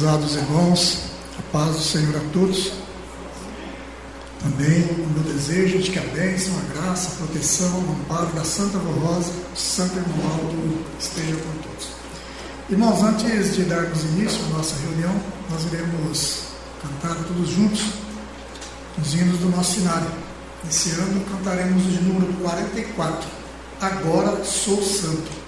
Prezados irmãos, a paz do Senhor a todos. Também o meu desejo de que a bênção, a graça, a proteção, o amparo da Santa Vó Rosa, do Santo Irmão Aldo, esteja com todos. Irmãos, antes de darmos início à nossa reunião, nós iremos cantar todos juntos os hinos do nosso cenário. Esse ano cantaremos o de número 44, Agora Sou Santo.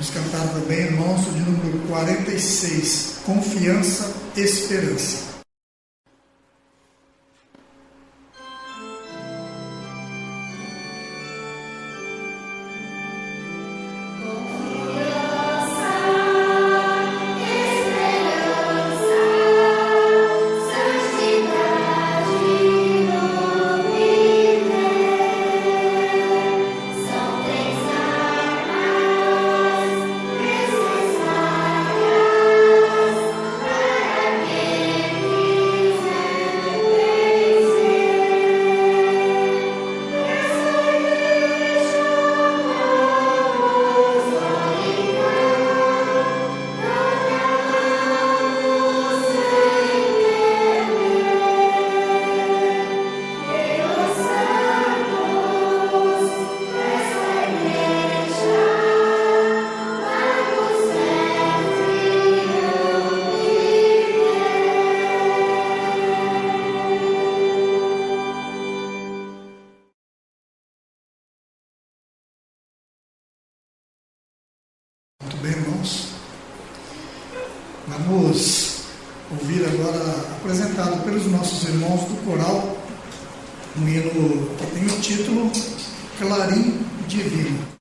Vamos cantar também, irmãos, o de número 46, Confiança, Esperança. Muito bem, irmãos. Vamos ouvir agora, apresentado pelos nossos irmãos do coral, um hino que tem o título Clarim Divino.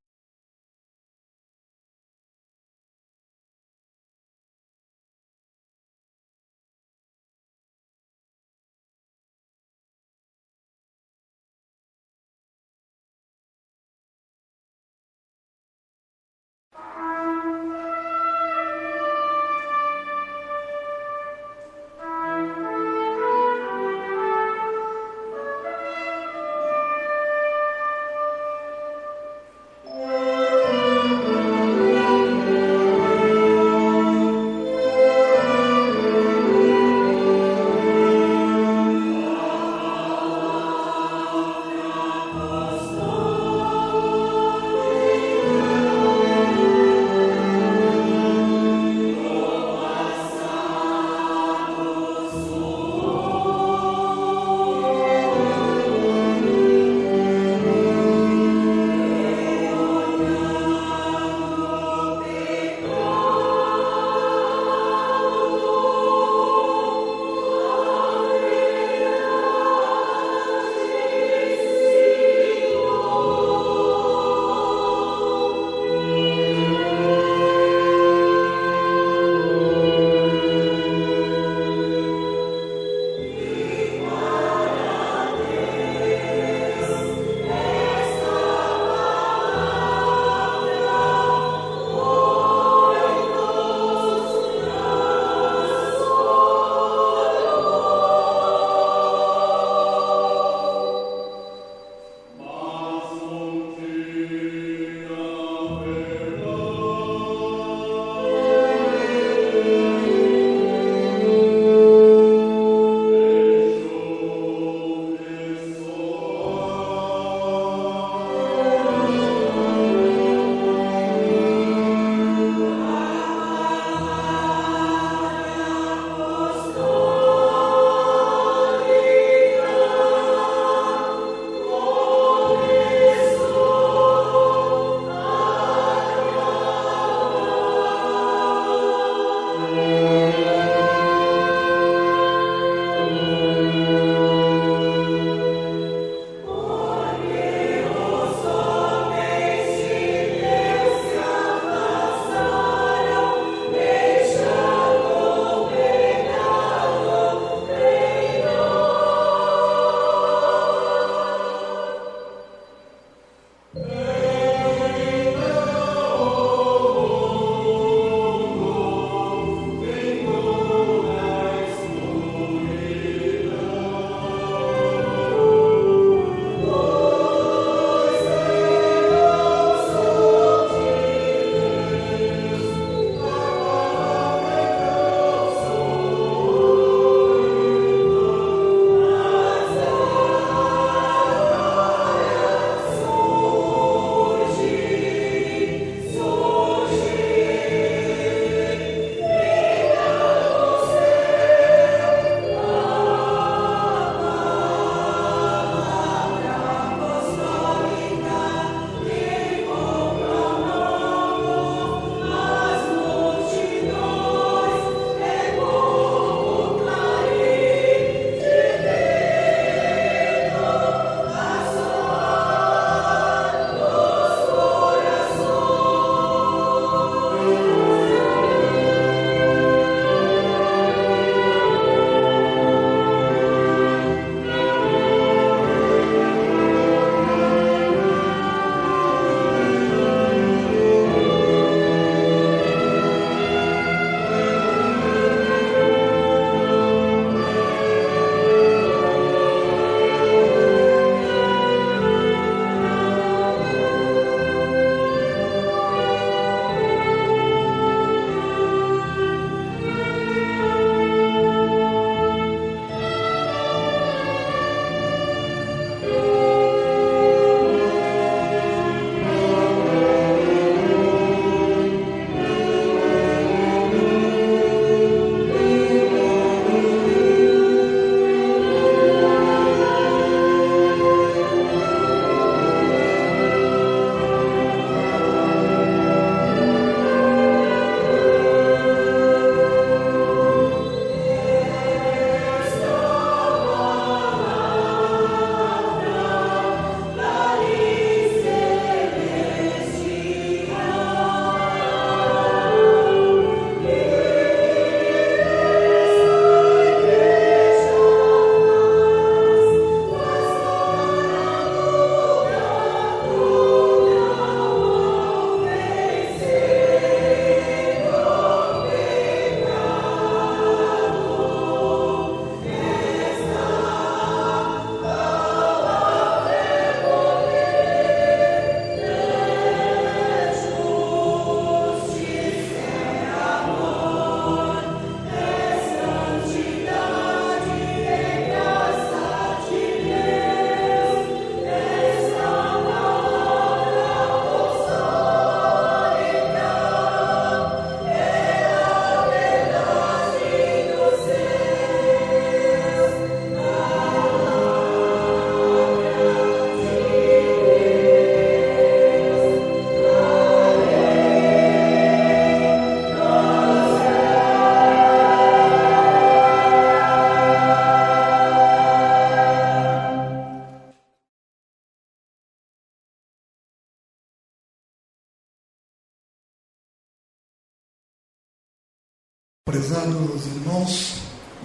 Prezados irmãos,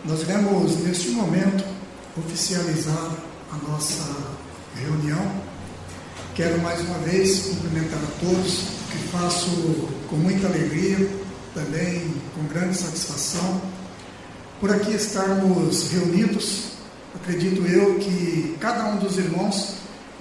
nós iremos neste momento oficializar a nossa reunião. Quero mais uma vez cumprimentar a todos, que faço com muita alegria, também com grande satisfação, por aqui estarmos reunidos. Acredito eu que cada um dos irmãos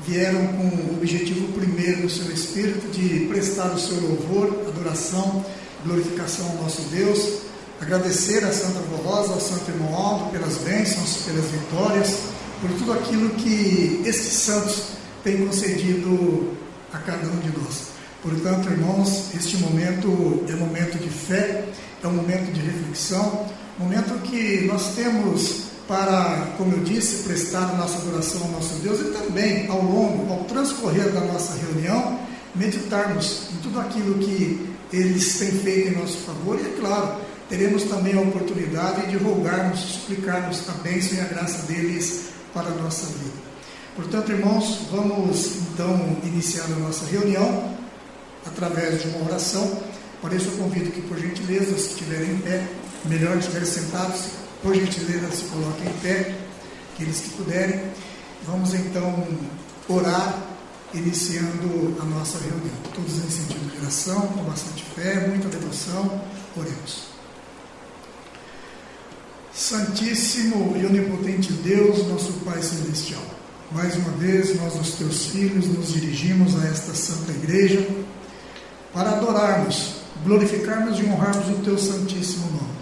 vieram com o objetivo primeiro do seu espírito de prestar o seu louvor, adoração, glorificação ao nosso Deus, agradecer a Santa Avó Rosa, ao Santo Irmão Aldo pelas bênçãos, pelas vitórias, por tudo aquilo que estes santos têm concedido a cada um de nós. Portanto, irmãos, este momento é um momento de fé, é um momento de reflexão, momento que nós temos para, como eu disse, prestar a nossa adoração ao nosso Deus e também, ao transcorrer da nossa reunião, meditarmos em tudo aquilo que eles têm feito em nosso favor e, é claro, teremos também a oportunidade de rogarmos, suplicarmos a bênção e a graça deles para a nossa vida. Portanto, irmãos, vamos então iniciar a nossa reunião através de uma oração. Por isso eu convido que, por gentileza, se estiverem em pé, melhor estiverem sentados, por gentileza se coloquem em pé, aqueles que puderem. Vamos então orar, iniciando a nossa reunião. Todos em sentido de oração, com bastante fé, muita devoção. Oremos. Santíssimo e onipotente Deus, nosso Pai Celestial, mais uma vez nós, os teus filhos, nos dirigimos a esta Santa Igreja para adorarmos, glorificarmos e honrarmos o teu santíssimo nome.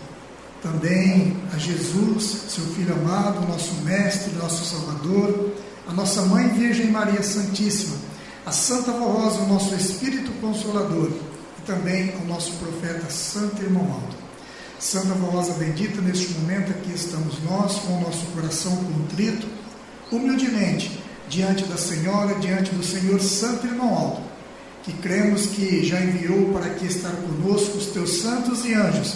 Também a Jesus, seu Filho amado, nosso Mestre, nosso Salvador, a nossa Mãe Virgem Maria Santíssima, a Santa Avó Rosa, o nosso Espírito Consolador, e também ao nosso profeta Santo Irmão Aldo. Santa Avó Rosa bendita, neste momento aqui estamos nós, com o nosso coração contrito, humildemente, diante da Senhora, diante do Senhor Santo Irmão Aldo, que cremos que já enviou para aqui estar conosco os teus santos e anjos,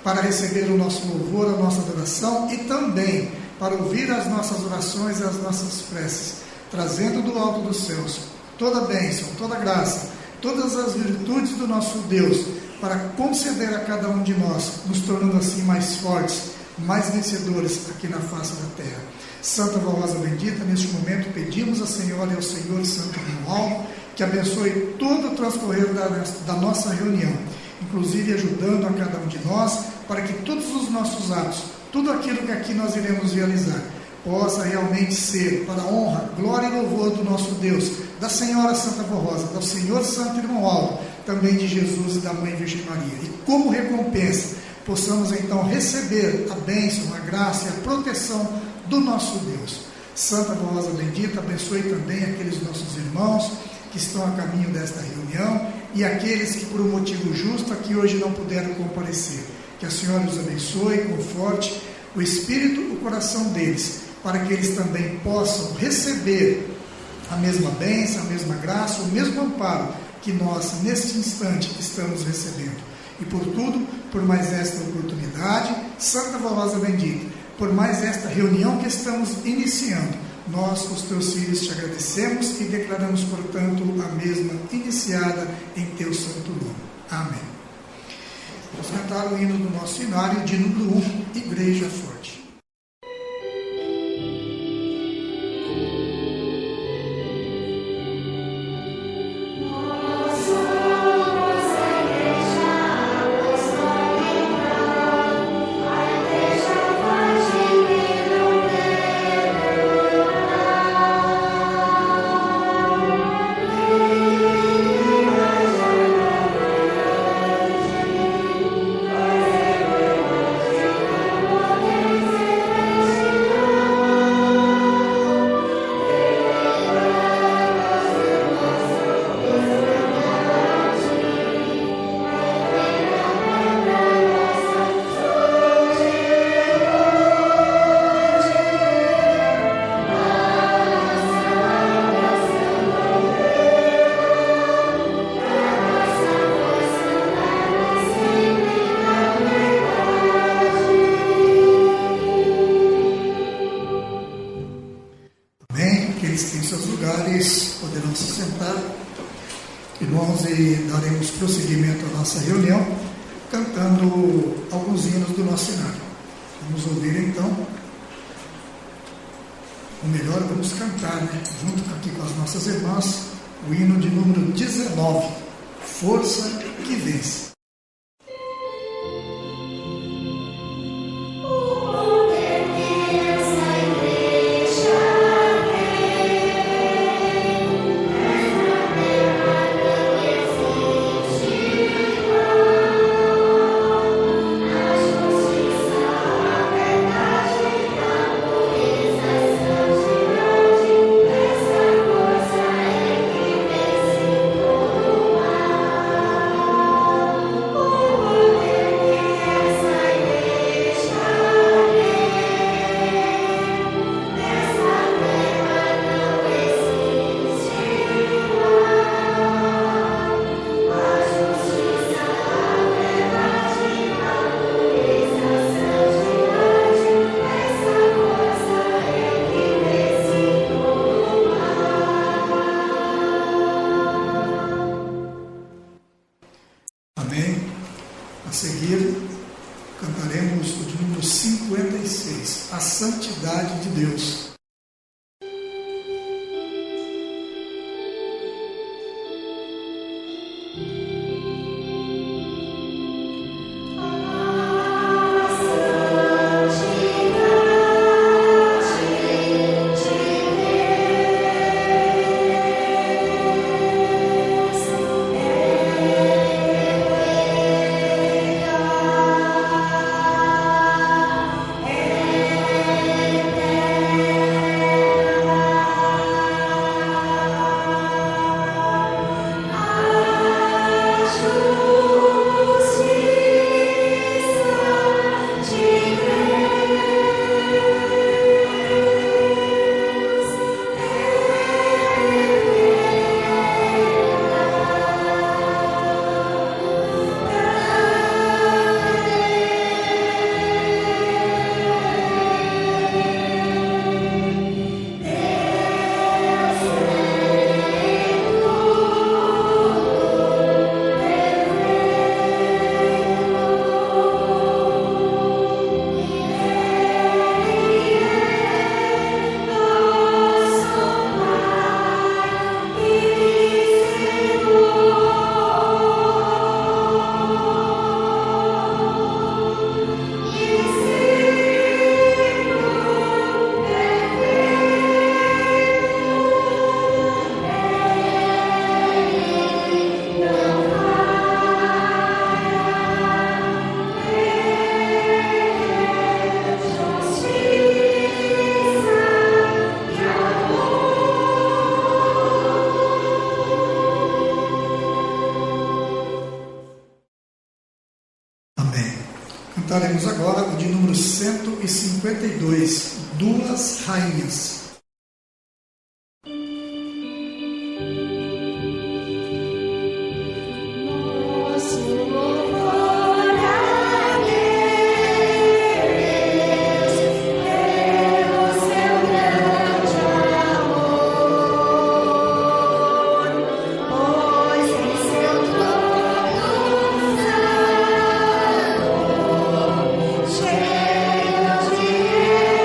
para receber o nosso louvor, a nossa adoração e também para ouvir as nossas orações e as nossas preces, trazendo do alto dos céus toda a bênção, toda a graça, todas as virtudes do nosso Deus, para conceder a cada um de nós, nos tornando assim mais fortes, mais vencedores aqui na face da terra. Santa Avó Rosa bendita, neste momento pedimos à Senhora e ao Senhor Santo Irmão Aldo que abençoe todo o transcorrer da nossa reunião, inclusive ajudando a cada um de nós, para que todos os nossos atos, tudo aquilo que aqui nós iremos realizar, possa realmente ser para a honra, glória e louvor do nosso Deus, da Senhora Santa Avó Rosa, do Senhor Santo Irmão Aldo, também de Jesus e da Mãe Virgem Maria. E como recompensa, possamos então receber a bênção, a graça e a proteção do nosso Deus. Santa Avó Rosa bendita, abençoe também aqueles nossos irmãos que estão a caminho desta reunião e aqueles que por um motivo justo aqui hoje não puderam comparecer. Que a Senhora os abençoe, conforte o espírito, o coração deles, para que eles também possam receber a mesma bênção, a mesma graça, o mesmo amparo que nós neste instante estamos recebendo. E por tudo, por mais esta oportunidade, Santa Avó Rosa bendita, por mais esta reunião que estamos iniciando, nós, os teus filhos, te agradecemos e declaramos, portanto, a mesma iniciada em teu santo nome. Amém. Vamos cantar o hino do nosso hinário, de número 1, Igreja Forte. Poderão se sentar, irmãos, e daremos prosseguimento à nossa reunião, cantando alguns hinos do nosso cenário. Vamos ouvir então, ou melhor, vamos cantar, junto aqui com as nossas irmãs, o hino de número 19, Força que Vence. Amém? A seguir, cantaremos o de número 56, a santidade de Deus. Cantaremos agora o de número 152, Duas Rainhas. Cheio de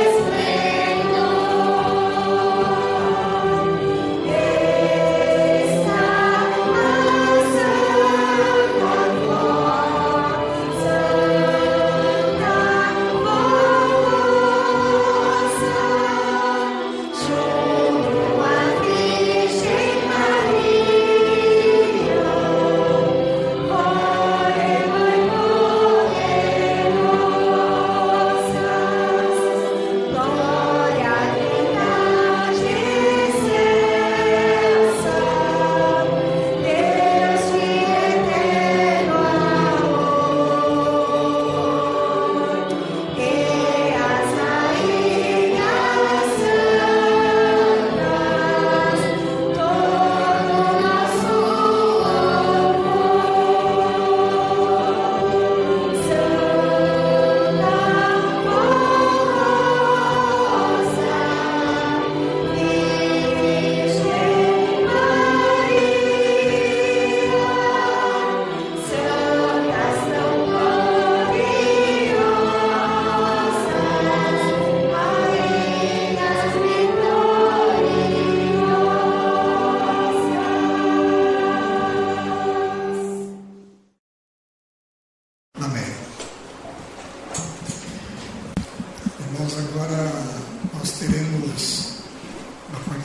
esplendor.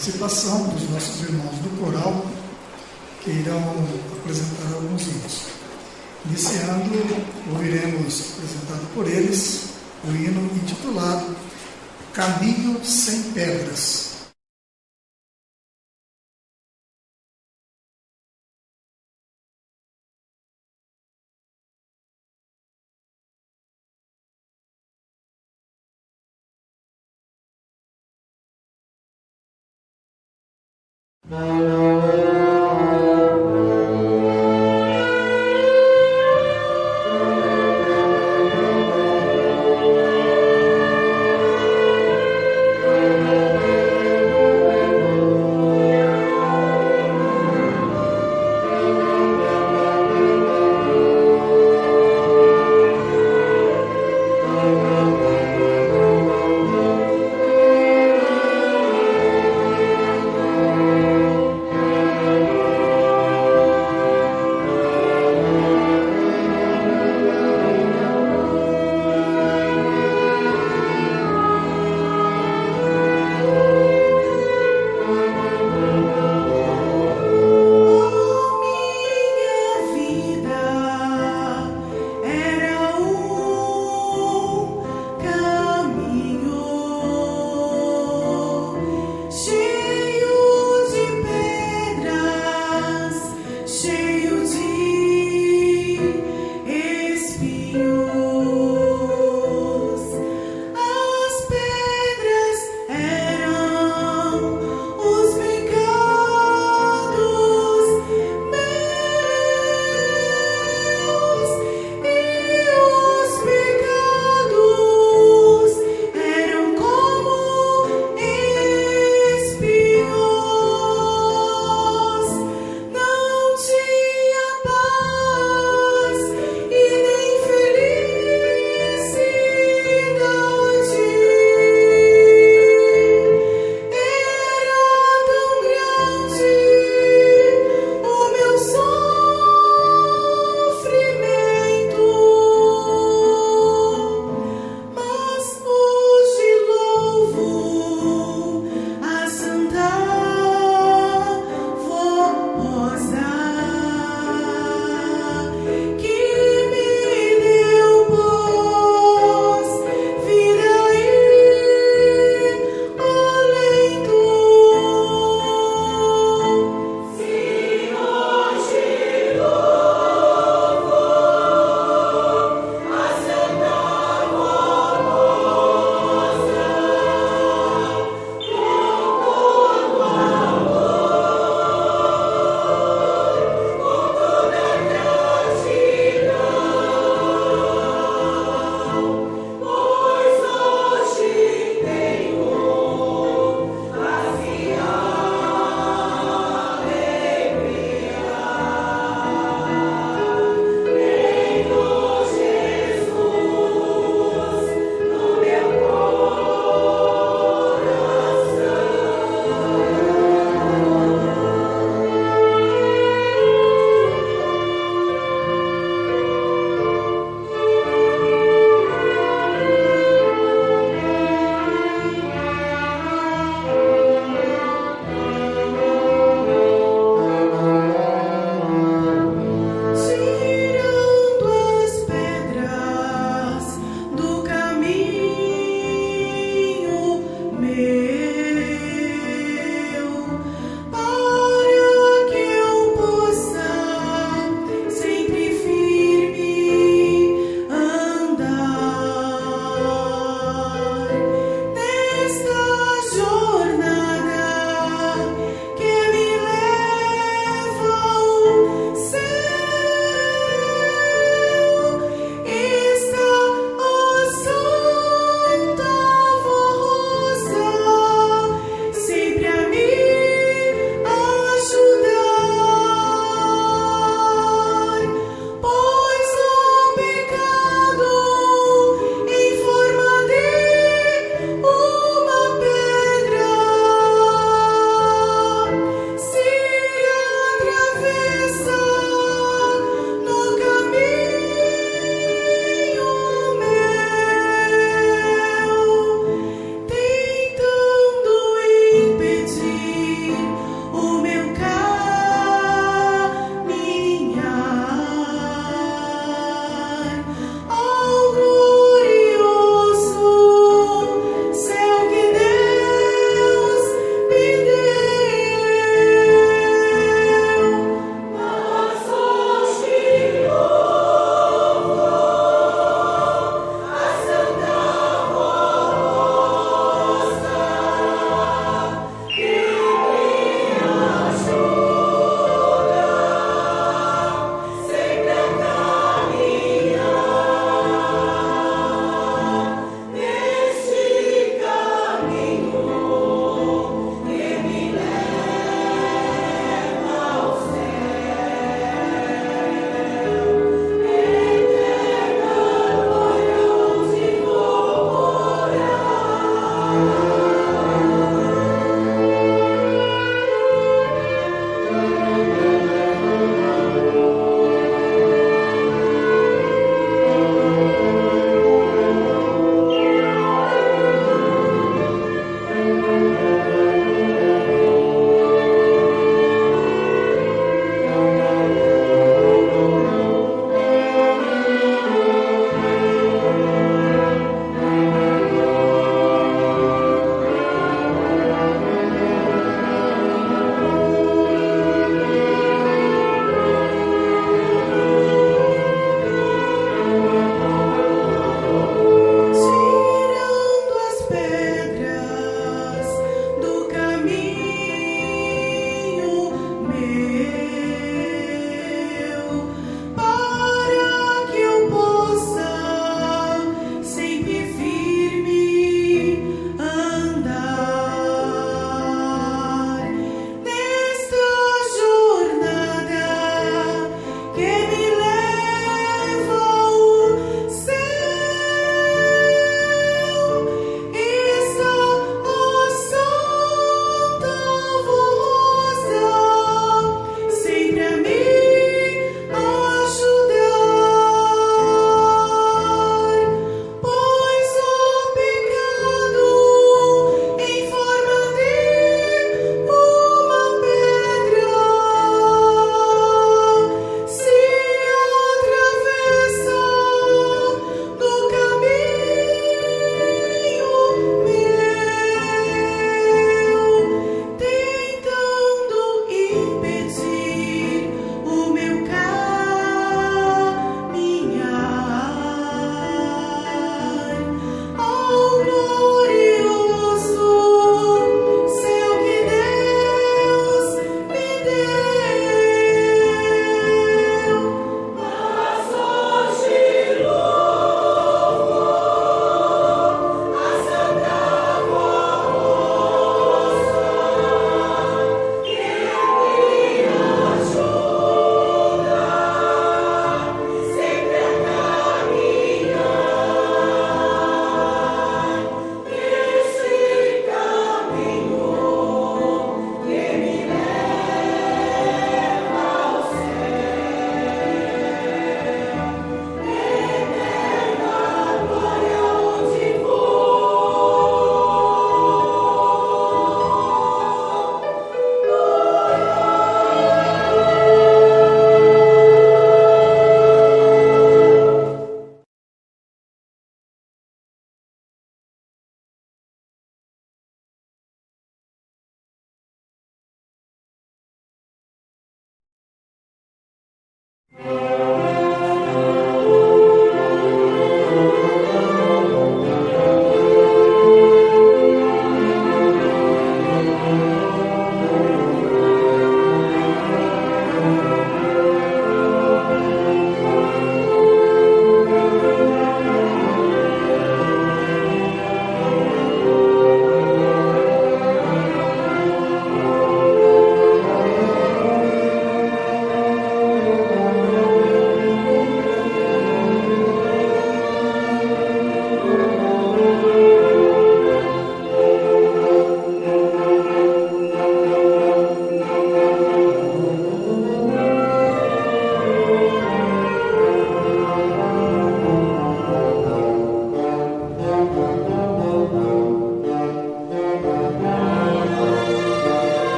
participação dos nossos irmãos do coral, que irão apresentar alguns hinos. Iniciando, ouviremos apresentado por eles o hino intitulado Caminho Sem Pedras.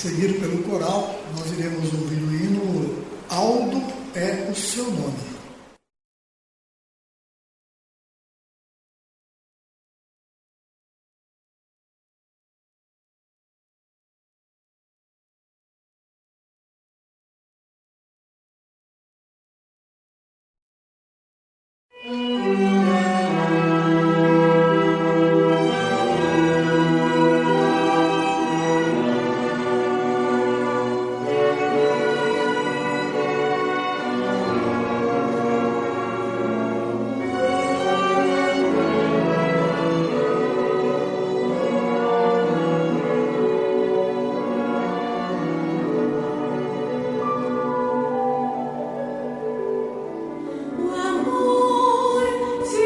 seguido pelo coral, nós iremos ouvir o hino Aldo é o seu nome. O amor se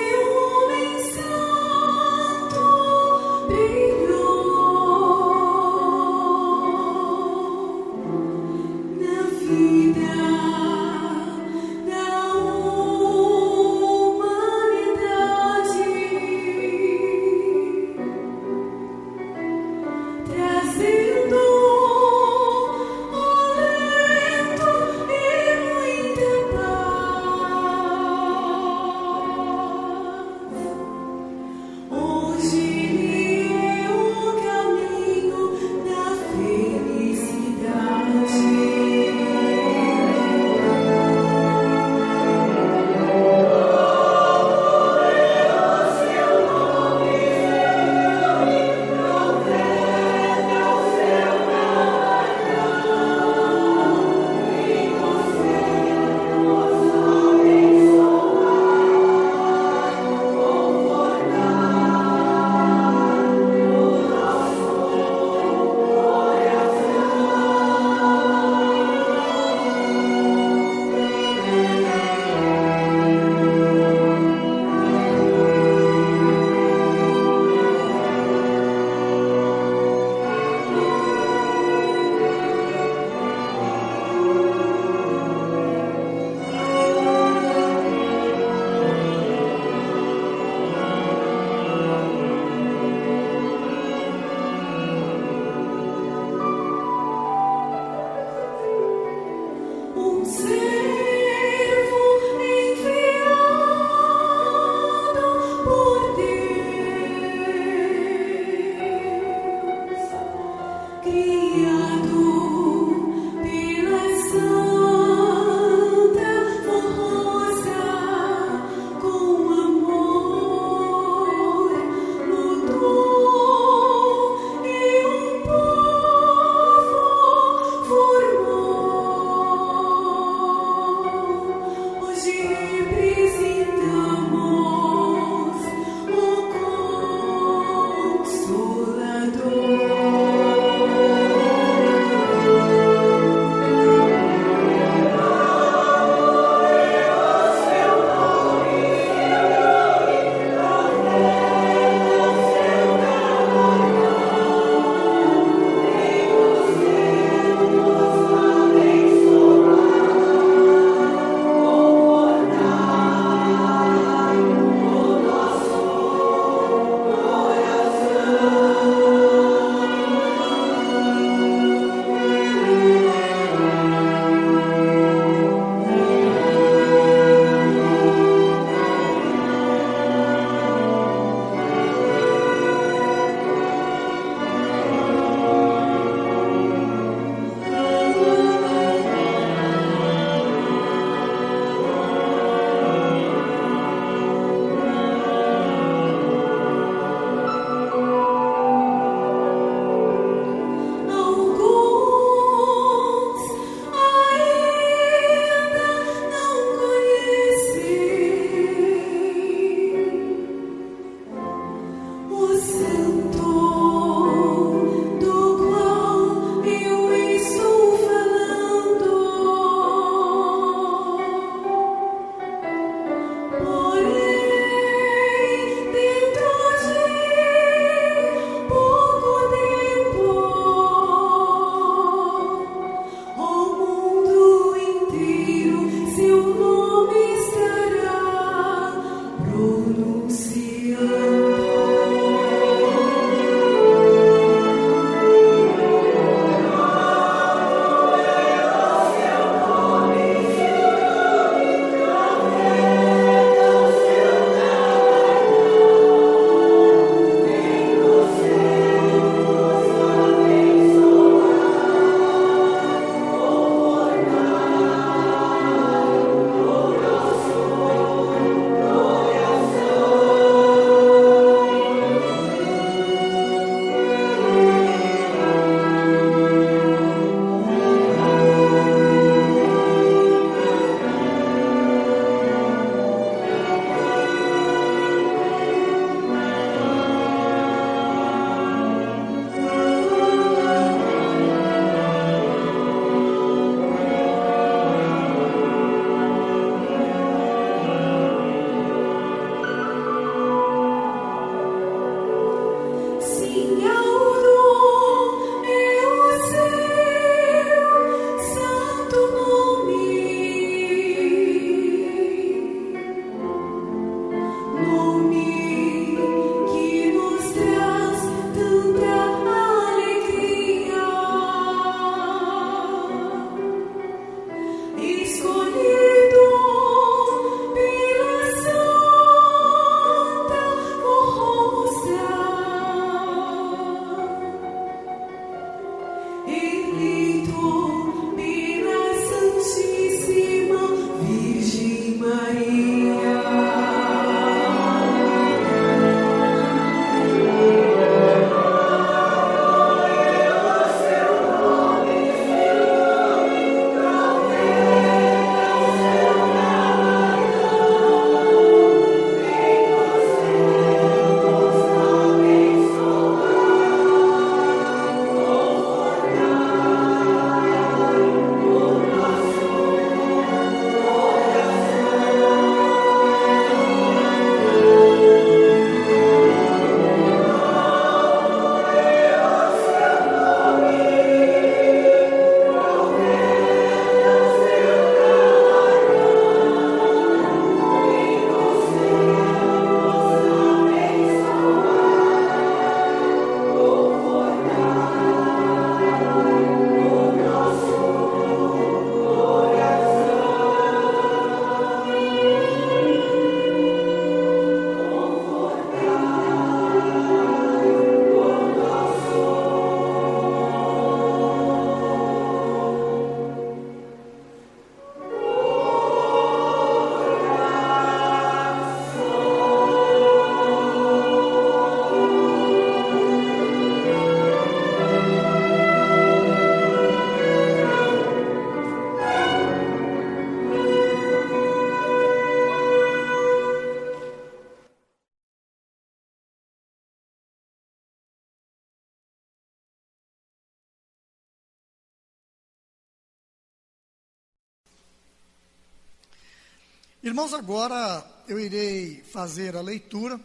Irmãos, agora eu irei fazer a leitura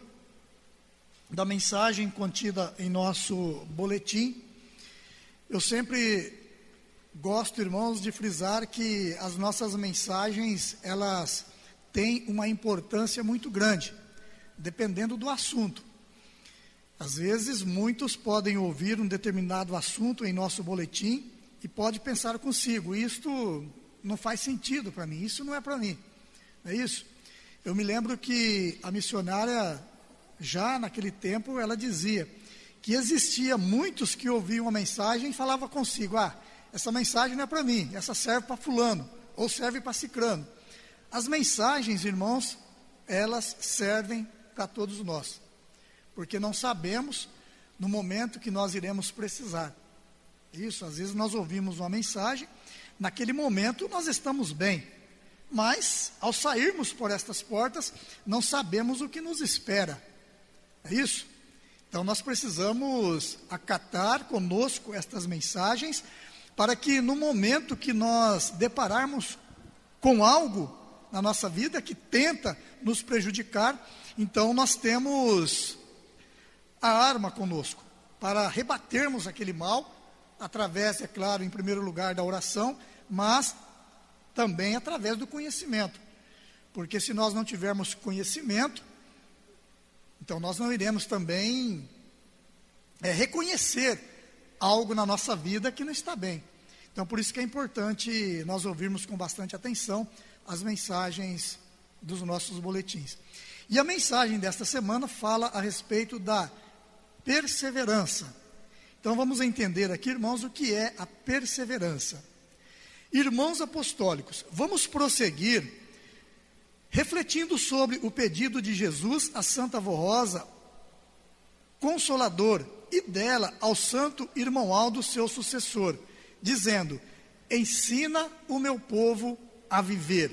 da mensagem contida em nosso boletim. Eu sempre gosto, irmãos, de frisar que as nossas mensagens, elas têm uma importância muito grande, dependendo do assunto. Às vezes, muitos podem ouvir um determinado assunto em nosso boletim e pode pensar consigo, isto não faz sentido para mim, isso não é para mim, não é isso? Eu me lembro que a missionária, já naquele tempo, ela dizia que existia muitos que ouviam a mensagem e falavam consigo, essa mensagem não é para mim, essa serve para fulano, ou serve para cicrano. As mensagens, irmãos, elas servem para todos nós, porque não sabemos no momento que nós iremos precisar. Isso, às vezes nós ouvimos uma mensagem, naquele momento nós estamos bem, mas ao sairmos por estas portas, não sabemos o que nos espera. É isso? Então nós precisamos acatar conosco estas mensagens, para que no momento que nós depararmos com algo na nossa vida que tenta nos prejudicar, então nós temos a arma conosco, para rebatermos aquele mal, através, é claro, em primeiro lugar da oração, mas também através do conhecimento, porque se nós não tivermos conhecimento, então nós não iremos também reconhecer algo na nossa vida que não está bem. Então por isso que é importante nós ouvirmos com bastante atenção as mensagens dos nossos boletins. E a mensagem desta semana fala a respeito da perseverança. Então vamos entender aqui, irmãos, o que é a perseverança. Irmãos apostólicos, vamos prosseguir refletindo sobre o pedido de Jesus à Santa Avó Rosa, Consolador, e dela ao santo irmão Aldo, seu sucessor, dizendo: ensina o meu povo a viver.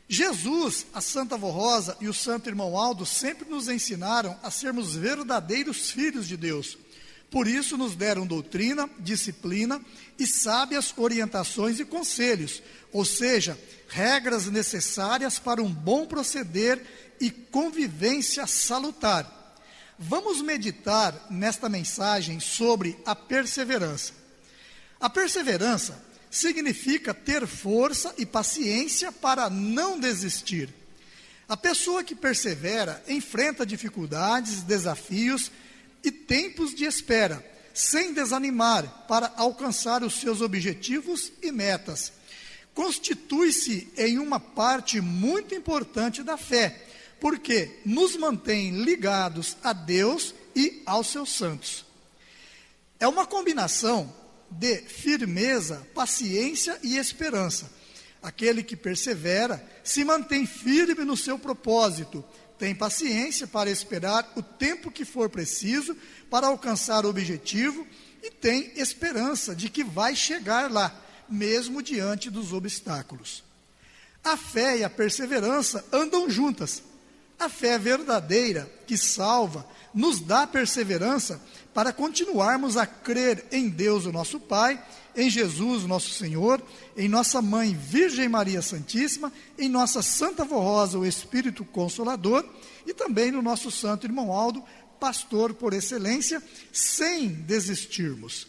Jesus, a Santa Avó Rosa e o santo irmão Aldo sempre nos ensinaram a sermos verdadeiros filhos de Deus. Por isso nos deram doutrina, disciplina e sábias orientações e conselhos, ou seja, regras necessárias para um bom proceder e convivência salutar. Vamos meditar nesta mensagem sobre a perseverança. A perseverança significa ter força e paciência para não desistir. A pessoa que persevera enfrenta dificuldades, desafios e tempos de espera, sem desanimar, para alcançar os seus objetivos e metas. Constitui-se em uma parte muito importante da fé, porque nos mantém ligados a Deus e aos seus santos. É uma combinação de firmeza, paciência e esperança. Aquele que persevera se mantém firme no seu propósito, tem paciência para esperar o tempo que for preciso para alcançar o objetivo e tem esperança de que vai chegar lá, mesmo diante dos obstáculos. A fé e a perseverança andam juntas. A fé verdadeira, que salva, nos dá perseverança para continuarmos a crer em Deus, o nosso Pai, em Jesus, nosso Senhor, em nossa Mãe Virgem Maria Santíssima, em nossa Santa Avó Rosa, o Espírito Consolador, e também no nosso santo irmão Aldo, pastor por excelência, sem desistirmos.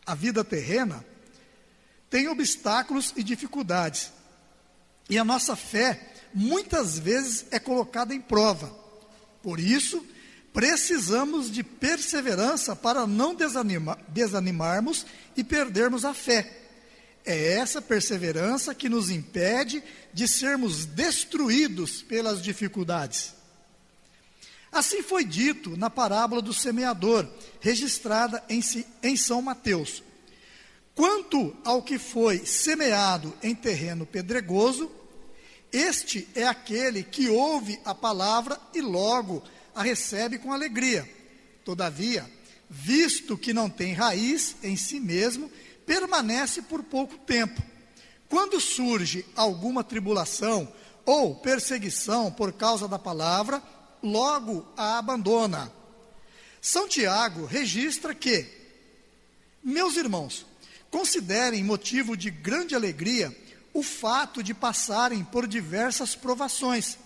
A vida terrena tem obstáculos e dificuldades, e a nossa fé muitas vezes é colocada em prova. Por isso, precisamos de perseverança para não desanimarmos e perdermos a fé. É essa perseverança que nos impede de sermos destruídos pelas dificuldades. Assim foi dito na parábola do semeador, registrada em São Mateus. Quanto ao que foi semeado em terreno pedregoso, este é aquele que ouve a palavra e logo a recebe com alegria. Todavia, visto que não tem raiz em si mesmo, permanece por pouco tempo. Quando surge alguma tribulação ou perseguição por causa da palavra, logo a abandona. São Tiago registra que: meus irmãos, considerem motivo de grande alegria o fato de passarem por diversas provações,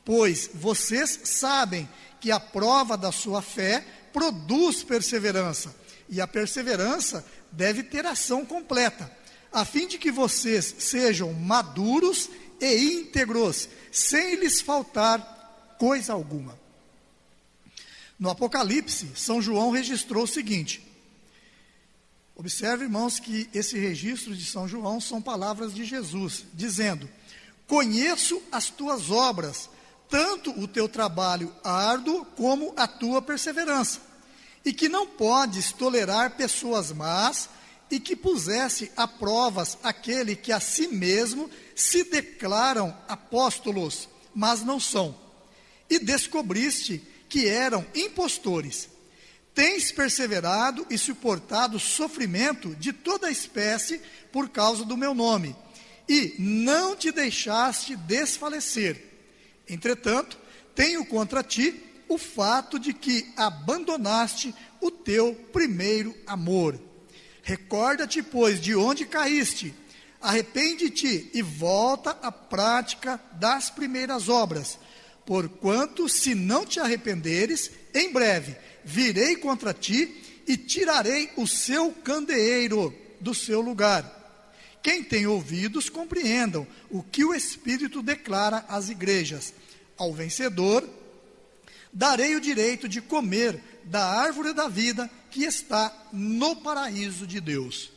pois vocês sabem que a prova da sua fé produz perseverança, e a perseverança deve ter ação completa, a fim de que vocês sejam maduros e íntegros, sem lhes faltar coisa alguma. No Apocalipse, São João registrou o seguinte. Observe, irmãos, que esse registro de São João são palavras de Jesus, dizendo: conheço as tuas obras, tanto o teu trabalho árduo como a tua perseverança, e que não podes tolerar pessoas más, e que pusesse a provas aquele que a si mesmo se declaram apóstolos, mas não são, e descobriste que eram impostores. Tens perseverado e suportado sofrimento de toda espécie por causa do meu nome, e não te deixaste desfalecer. Entretanto, tenho contra ti o fato de que abandonaste o teu primeiro amor. Recorda-te, pois, de onde caíste, arrepende-te e volta à prática das primeiras obras, porquanto, se não te arrependeres, em breve virei contra ti e tirarei o seu candeeiro do seu lugar. Quem tem ouvidos, compreendam o que o Espírito declara às igrejas. Ao vencedor, darei o direito de comer da árvore da vida que está no paraíso de Deus.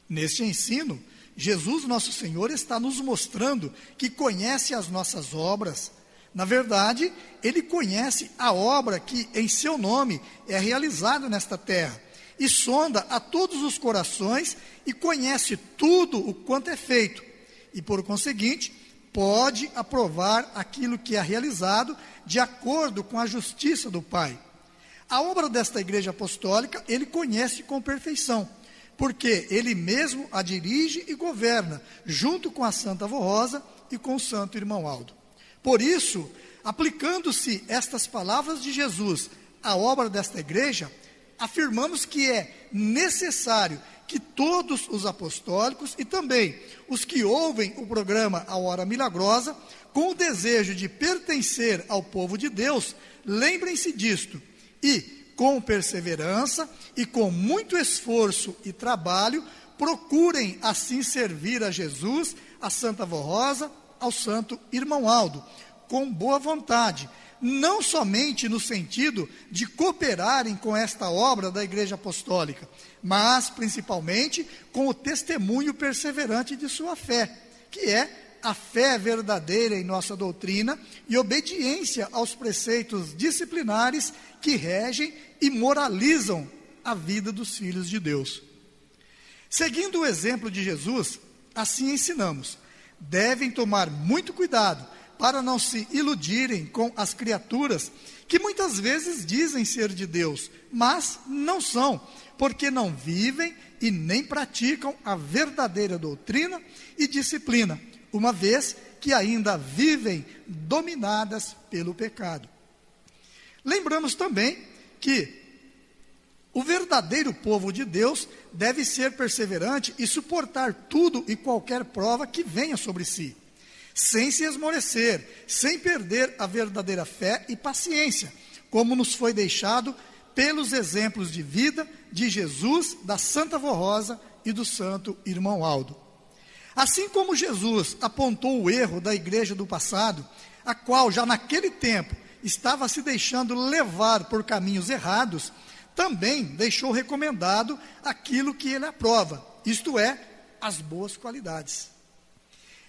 Neste ensino, Jesus, nosso Senhor, está nos mostrando que conhece as nossas obras. Na verdade, Ele conhece a obra que em seu nome é realizada nesta terra, e sonda a todos os corações e conhece tudo o quanto é feito, e por conseguinte, pode aprovar aquilo que é realizado de acordo com a justiça do Pai. A obra desta igreja apostólica, Ele conhece com perfeição, porque Ele mesmo a dirige e governa, junto com a Santa Avó Rosa e com o Santo Irmão Aldo. Por isso, aplicando-se estas palavras de Jesus à obra desta igreja, afirmamos que é necessário que todos os apostólicos e também os que ouvem o programa A Hora Milagrosa, com o desejo de pertencer ao povo de Deus, lembrem-se disto e, com perseverança e com muito esforço e trabalho, procurem assim servir a Jesus, a Santa Avó Rosa, ao Santo Irmão Aldo, com boa vontade, não somente no sentido de cooperarem com esta obra da Igreja Apostólica, mas principalmente com o testemunho perseverante de sua fé, que é a fé verdadeira em nossa doutrina e obediência aos preceitos disciplinares que regem e moralizam a vida dos filhos de Deus. Seguindo o exemplo de Jesus, assim ensinamos: devem tomar muito cuidado para não se iludirem com as criaturas que muitas vezes dizem ser de Deus, mas não são, porque não vivem e nem praticam a verdadeira doutrina e disciplina, uma vez que ainda vivem dominadas pelo pecado. Lembramos também que o verdadeiro povo de Deus deve ser perseverante e suportar tudo e qualquer prova que venha sobre si, sem se esmorecer, sem perder a verdadeira fé e paciência, como nos foi deixado pelos exemplos de vida de Jesus, da Santa Avó Rosa e do Santo Irmão Aldo. Assim como Jesus apontou o erro da igreja do passado, a qual já naquele tempo estava se deixando levar por caminhos errados, também deixou recomendado aquilo que ele aprova, isto é, as boas qualidades.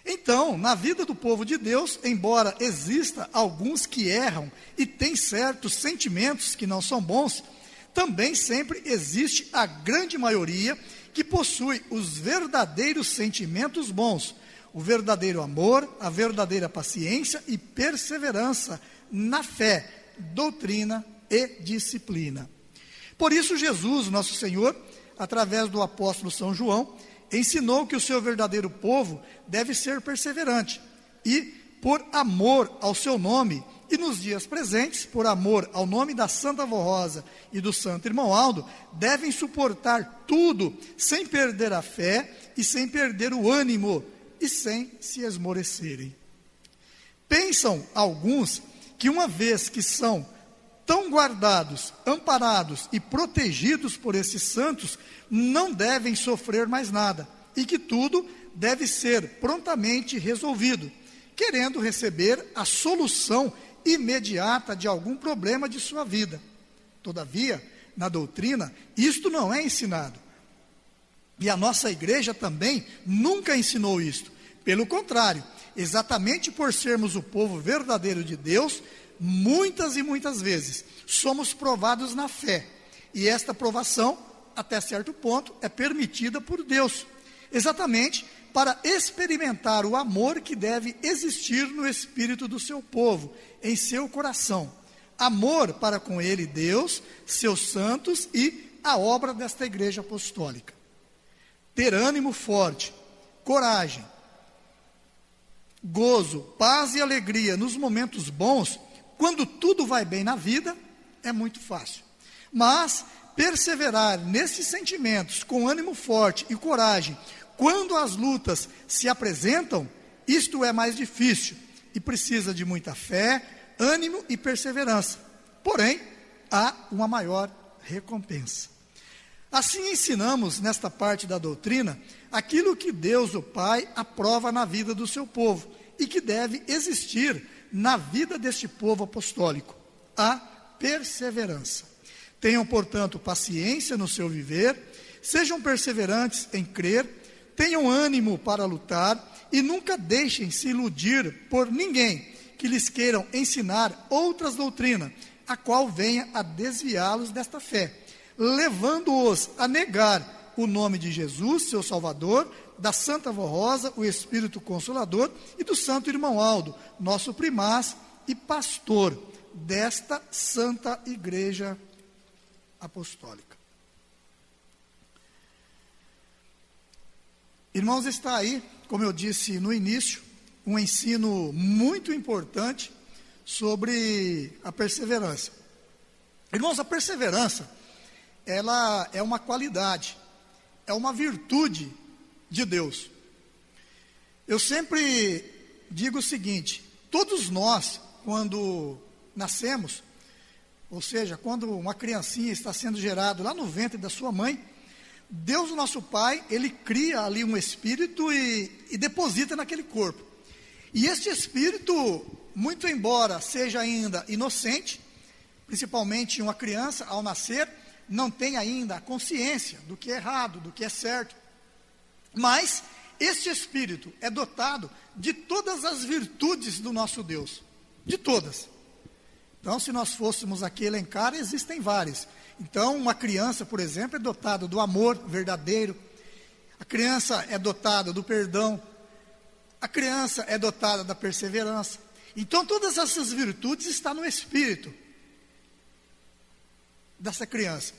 Então, na vida do povo de Deus, embora exista alguns que erram e têm certos sentimentos que não são bons, também sempre existe a grande maioria que possui os verdadeiros sentimentos bons, o verdadeiro amor, a verdadeira paciência e perseverança na fé, doutrina e disciplina. Por isso Jesus, nosso Senhor, através do apóstolo São João, ensinou que o seu verdadeiro povo deve ser perseverante e, por amor ao seu nome, e nos dias presentes, por amor ao nome da Santa Avó Rosa e do Santo Irmão Aldo, devem suportar tudo sem perder a fé e sem perder o ânimo, e sem se esmorecerem. Pensam alguns que uma vez que são tão guardados, amparados e protegidos por esses santos, não devem sofrer mais nada, e que tudo deve ser prontamente resolvido, querendo receber a solução imediata de algum problema de sua vida. Todavia, na doutrina, isto não é ensinado. E a nossa igreja também nunca ensinou isto. Pelo contrário, exatamente por sermos o povo verdadeiro de Deus, muitas e muitas vezes somos provados na fé. E esta provação, até certo ponto, é permitida por Deus, exatamente para experimentar o amor que deve existir no espírito do seu povo, em seu coração. Amor para com ele, Deus, seus santos e a obra desta igreja apostólica. Ter ânimo forte, coragem, gozo, paz e alegria nos momentos bons, quando tudo vai bem na vida, é muito fácil. Mas perseverar nesses sentimentos com ânimo forte e coragem, quando as lutas se apresentam, isto é mais difícil e precisa de muita fé, ânimo e perseverança. Porém, há uma maior recompensa. Assim ensinamos nesta parte da doutrina aquilo que Deus, o Pai, aprova na vida do seu povo e que deve existir na vida deste povo apostólico, a perseverança. Tenham, portanto, paciência no seu viver, sejam perseverantes em crer, tenham ânimo para lutar e nunca deixem se iludir por ninguém que lhes queiram ensinar outras doutrinas, a qual venha a desviá-los desta fé, levando-os a negar o nome de Jesus, seu Salvador, da Santa Avó Rosa, o Espírito Consolador, e do Santo Irmão Aldo, nosso primaz e pastor desta Santa Igreja Apostólica. Irmãos, está aí, como eu disse no início, um ensino muito importante sobre a perseverança. Irmãos, a perseverança, ela é uma qualidade, é uma virtude de Deus. Eu sempre digo o seguinte: todos nós, quando nascemos, ou seja, quando uma criancinha está sendo gerada lá no ventre da sua mãe, Deus, o nosso Pai, Ele cria ali um espírito e deposita naquele corpo. E este espírito, muito embora seja ainda inocente, principalmente uma criança ao nascer, não tem ainda a consciência do que é errado, do que é certo. Mas este espírito é dotado de todas as virtudes do nosso Deus, de todas. Então, se nós fôssemos aqui elencar, existem várias. Então, uma criança, por exemplo, é dotada do amor verdadeiro, a criança é dotada do perdão, a criança é dotada da perseverança. Então, todas essas virtudes estão no espírito dessa criança.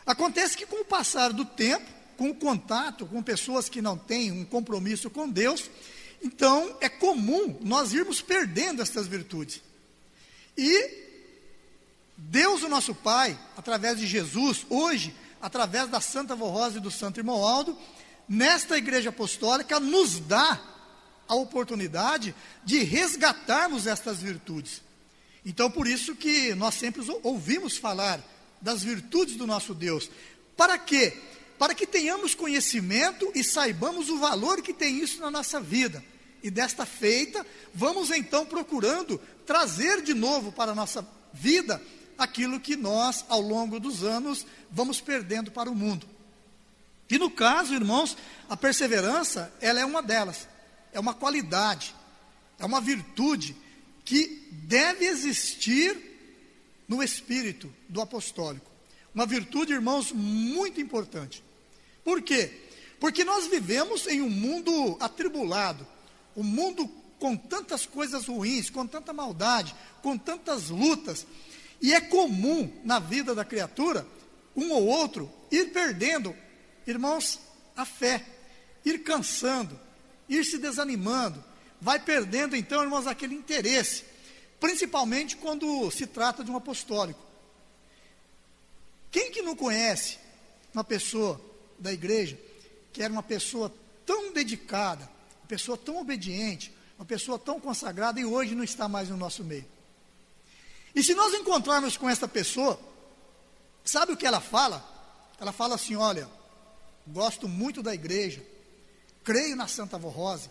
Acontece que com o passar do tempo, com o contato com pessoas que não têm um compromisso com Deus, então é comum nós irmos perdendo essas virtudes. E Deus, o nosso Pai, através de Jesus, hoje, através da Santa Avó Rosa e do Santo Irmão Aldo, nesta igreja apostólica, nos dá a oportunidade de resgatarmos estas virtudes. Então, por isso que nós sempre ouvimos falar das virtudes do nosso Deus. Para quê? Para que tenhamos conhecimento e saibamos o valor que tem isso na nossa vida. E desta feita, vamos então procurando trazer de novo para a nossa vida aquilo que nós, ao longo dos anos, vamos perdendo para o mundo. E no caso, irmãos, a perseverança, ela é uma delas. É uma qualidade, é uma virtude que deve existir no espírito do apostólico. Uma virtude, irmãos, muito importante. Por quê? Porque nós vivemos em um mundo atribulado, um mundo com tantas coisas ruins, com tanta maldade, com tantas lutas, e é comum na vida da criatura, um ou outro, ir perdendo, irmãos, a fé, ir cansando, ir se desanimando, vai perdendo então, irmãos, aquele interesse, principalmente quando se trata de um apostólico. Quem que não conhece uma pessoa da igreja, que era uma pessoa tão dedicada, pessoa tão obediente, uma pessoa tão consagrada, e hoje não está mais no nosso meio. E se nós encontrarmos com essa pessoa, sabe o que ela fala? Ela fala assim: olha, gosto muito da igreja, creio na Santa Avó Rosa,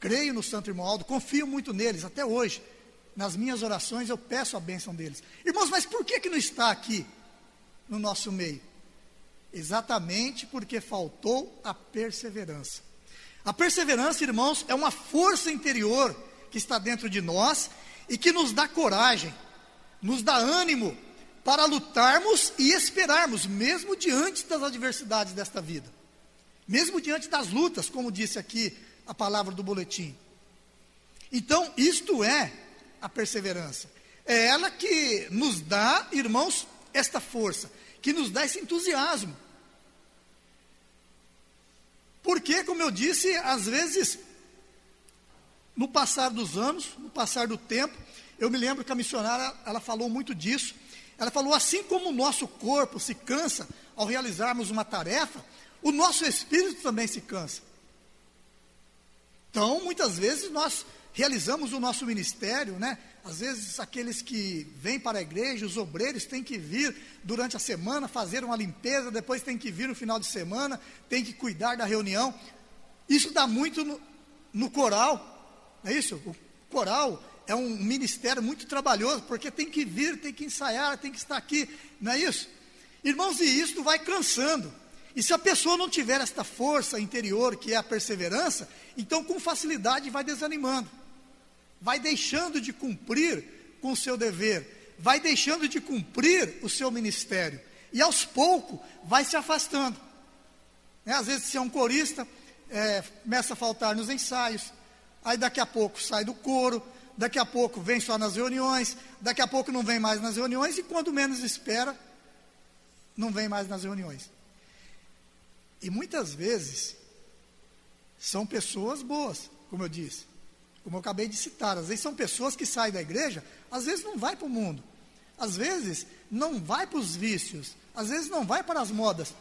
creio no Santo Irmão Aldo, confio muito neles, até hoje, nas minhas orações eu peço a bênção deles. Irmãos, mas por que não está aqui no nosso meio? Exatamente porque faltou a perseverança. A perseverança, irmãos, é uma força interior que está dentro de nós e que nos dá coragem, nos dá ânimo para lutarmos e esperarmos, mesmo diante das adversidades desta vida, mesmo diante das lutas, como disse aqui a palavra do boletim. Então, isto é a perseverança. É ela que nos dá, irmãos, esta força, que nos dá esse entusiasmo. Porque, como eu disse, às vezes, no passar dos anos, no passar do tempo, eu me lembro que a missionária, ela falou muito disso. Ela falou: assim como o nosso corpo se cansa ao realizarmos uma tarefa, o nosso espírito também se cansa. Então, muitas vezes nós realizamos o nosso ministério, né? Às vezes aqueles que vêm para a igreja, os obreiros, têm que vir durante a semana, fazer uma limpeza, depois tem que vir no final de semana, tem que cuidar da reunião. Isso dá muito no coral, não é isso? O coral é um ministério muito trabalhoso, porque tem que vir, tem que ensaiar, tem que estar aqui, não é isso? Irmãos, e isso vai cansando. E se a pessoa não tiver esta força interior, que é a perseverança, então com facilidade vai desanimando, vai deixando de cumprir com o seu dever, vai deixando de cumprir o seu ministério, e aos poucos vai se afastando. Às vezes, se é um corista, começa a faltar nos ensaios, aí daqui a pouco sai do coro, daqui a pouco vem só nas reuniões, daqui a pouco não vem mais nas reuniões, e quando menos espera, não vem mais nas reuniões. E muitas vezes, são pessoas boas, como eu disse, como eu acabei de citar. Às vezes são pessoas que saem da igreja, às vezes não vai para o mundo, às vezes não vai para os vícios, às vezes não vai para as modas.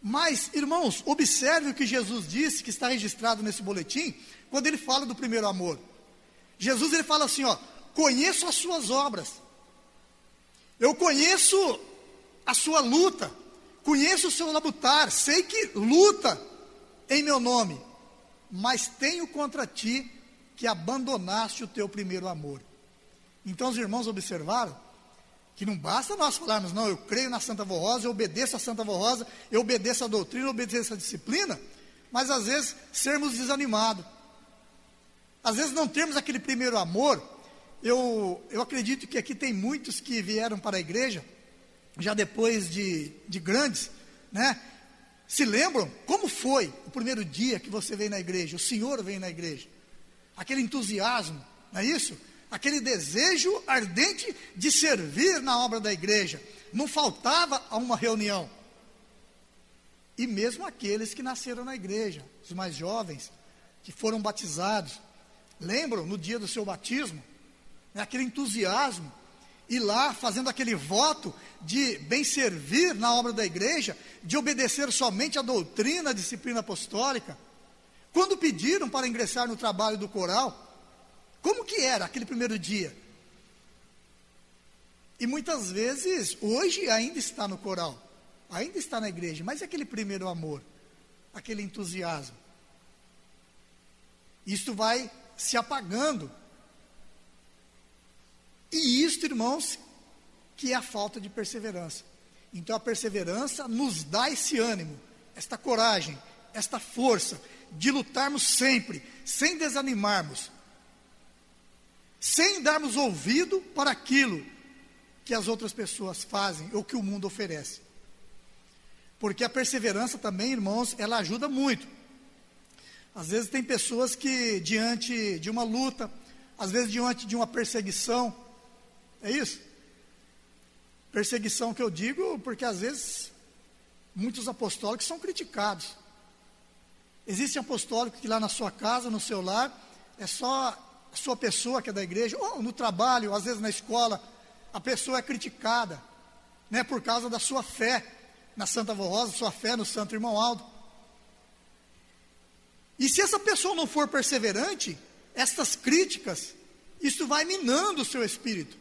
Mas, irmãos, observe o que Jesus disse, que está registrado nesse boletim, quando ele fala do primeiro amor. Jesus, ele fala assim, ó: conheço as suas obras, eu conheço a sua luta, conheço o seu labutar, sei que luta em meu nome, mas tenho contra ti que abandonaste o teu primeiro amor. Então os irmãos observaram que não basta nós falarmos: não, eu creio na Santa Avó Rosa, eu obedeço a Santa Avó Rosa, eu obedeço a doutrina, eu obedeço a disciplina, mas às vezes sermos desanimados, às vezes não termos aquele primeiro amor. Eu acredito que aqui tem muitos que vieram para a igreja já depois de grandes, né? Se lembram como foi o primeiro dia que você veio na igreja, o Senhor veio na igreja, aquele entusiasmo, não é isso? Aquele desejo ardente de servir na obra da igreja, não faltava a uma reunião. E mesmo aqueles que nasceram na igreja, os mais jovens, que foram batizados, lembram no dia do seu batismo, né, aquele entusiasmo, ir lá fazendo aquele voto de bem servir na obra da igreja, de obedecer somente à doutrina, à disciplina apostólica. Quando pediram para ingressar no trabalho do coral, como que era aquele primeiro dia? E muitas vezes, hoje ainda está no coral, ainda está na igreja, mas é aquele primeiro amor, aquele entusiasmo. Isto vai se apagando. E isto, irmãos, que é a falta de perseverança. Então a perseverança nos dá esse ânimo, esta coragem, esta força de lutarmos sempre, sem desanimarmos, sem darmos ouvido para aquilo que as outras pessoas fazem ou que o mundo oferece. Porque a perseverança também, irmãos, ela ajuda muito. Às vezes tem pessoas que diante de uma luta, às vezes diante de uma perseguição, é isso? Perseguição que eu digo porque às vezes muitos apostólicos são criticados. Existe apostólico que lá na sua casa, no seu lar, é só a sua pessoa que é da igreja, ou no trabalho, às vezes na escola, a pessoa é criticada, né, por causa da sua fé na Santa Avó Rosa, sua fé no Santo Irmão Aldo. E se essa pessoa não for perseverante, essas críticas, isso vai minando o seu espírito.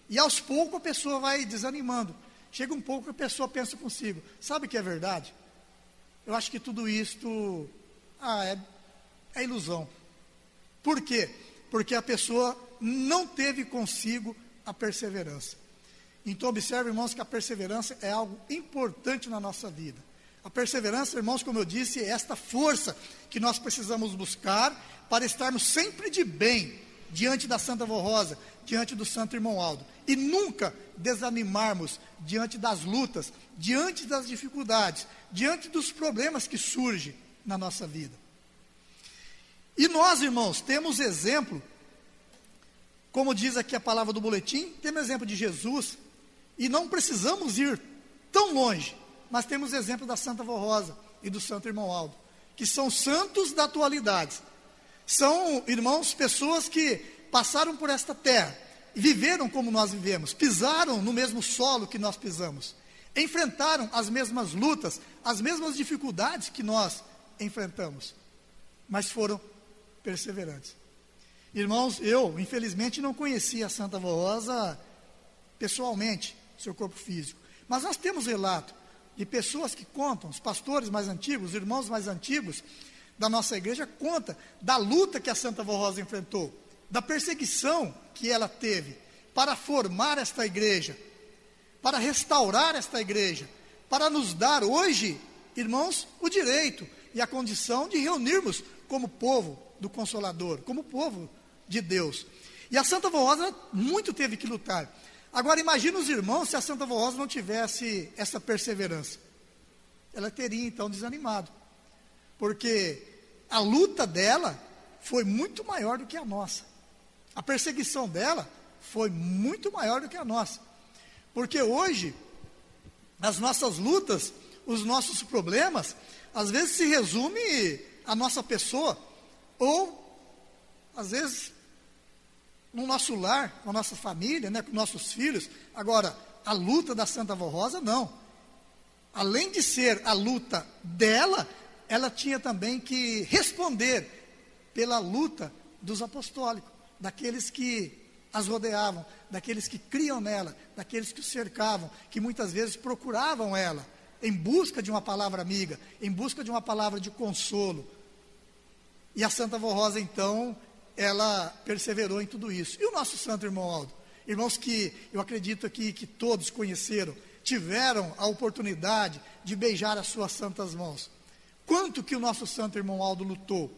E aos poucos a pessoa vai desanimando. Chega um pouco que a pessoa pensa consigo, sabe o que é verdade? Eu acho que tudo isto é ilusão. Por quê? Porque a pessoa não teve consigo a perseverança. Então observe, irmãos, que a perseverança é algo importante na nossa vida. A perseverança, irmãos, como eu disse, é esta força que nós precisamos buscar para estarmos sempre de bem diante da Santa Vó Rosa, diante do Santo Irmão Aldo. E nunca desanimarmos diante das lutas, diante das dificuldades, diante dos problemas que surgem na nossa vida. E nós, irmãos, temos exemplo, como diz aqui a palavra do boletim, temos exemplo de Jesus, e não precisamos ir tão longe, mas temos exemplo da Santa Vó Rosa e do Santo Irmão Aldo, que são santos da atualidade. São, irmãos, pessoas que passaram por esta terra, viveram como nós vivemos, pisaram no mesmo solo que nós pisamos, enfrentaram as mesmas lutas, as mesmas dificuldades que nós enfrentamos, mas foram perseverantes. Irmãos, eu, infelizmente, não conhecia a Santa Vó Rosa pessoalmente, seu corpo físico, mas nós temos relato de pessoas que contam, os pastores mais antigos, os irmãos mais antigos da nossa igreja, conta da luta que a Santa Vó Rosa enfrentou, da perseguição que ela teve para formar esta igreja, para restaurar esta igreja, para nos dar hoje, irmãos, o direito e a condição de reunirmos como povo do Consolador, como povo de Deus. E a Santa Vó Rosa muito teve que lutar. Agora imagine os irmãos se a Santa Vó Rosa não tivesse essa perseverança. Ela teria então desanimado, porque a luta dela foi muito maior do que a nossa. A perseguição dela foi muito maior do que a nossa. Porque hoje, as nossas lutas, os nossos problemas, às vezes se resume à nossa pessoa, ou, às vezes, no nosso lar, com a nossa família, com nossos filhos. Agora, a luta da Santa Vó Rosa, não. Além de ser a luta dela, ela tinha também que responder pela luta dos apostólicos, daqueles que as rodeavam, daqueles que criam nela, daqueles que o cercavam, que muitas vezes procuravam ela, em busca de uma palavra amiga, em busca de uma palavra de consolo. E a Santa Vó Rosa, então, ela perseverou em tudo isso. E o nosso Santo Irmão Aldo? Irmãos que eu acredito aqui que todos conheceram, tiveram a oportunidade de beijar as suas santas mãos. Quanto que o nosso Santo Irmão Aldo lutou?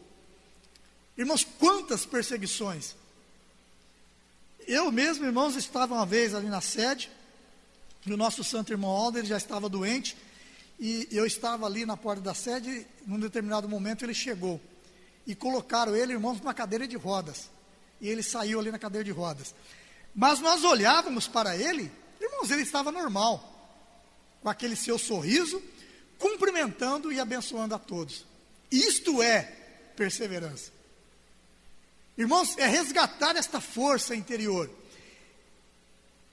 Irmãos, quantas perseguições. Eu mesmo, irmãos, estava uma vez ali na sede, e o nosso Santo Irmão Aldo, ele já estava doente, e eu estava ali na porta da sede, e num determinado momento ele chegou, e colocaram ele, irmãos, numa cadeira de rodas, e ele saiu ali na cadeira de rodas. Mas nós olhávamos para ele, irmãos, ele estava normal, com aquele seu sorriso, cumprimentando e abençoando a todos. Isto é perseverança. Irmãos, é resgatar esta força interior.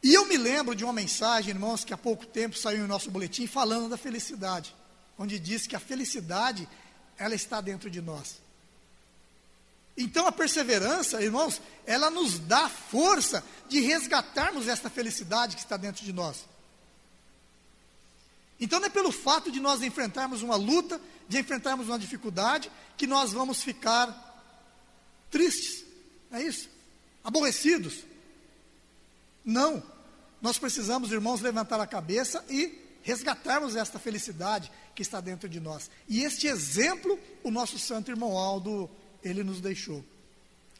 E eu me lembro de uma mensagem, irmãos, que há pouco tempo saiu no nosso boletim, falando da felicidade, onde diz que a felicidade, ela está dentro de nós. Então a perseverança, irmãos, ela nos dá força de resgatarmos esta felicidade que está dentro de nós. Então não é pelo fato de nós enfrentarmos uma luta, de enfrentarmos uma dificuldade, que nós vamos ficar tristes, é isso? Aborrecidos. Não, nós precisamos, irmãos, levantar a cabeça e resgatarmos esta felicidade que está dentro de nós. E este exemplo, o nosso Santo Irmão Aldo, ele nos deixou,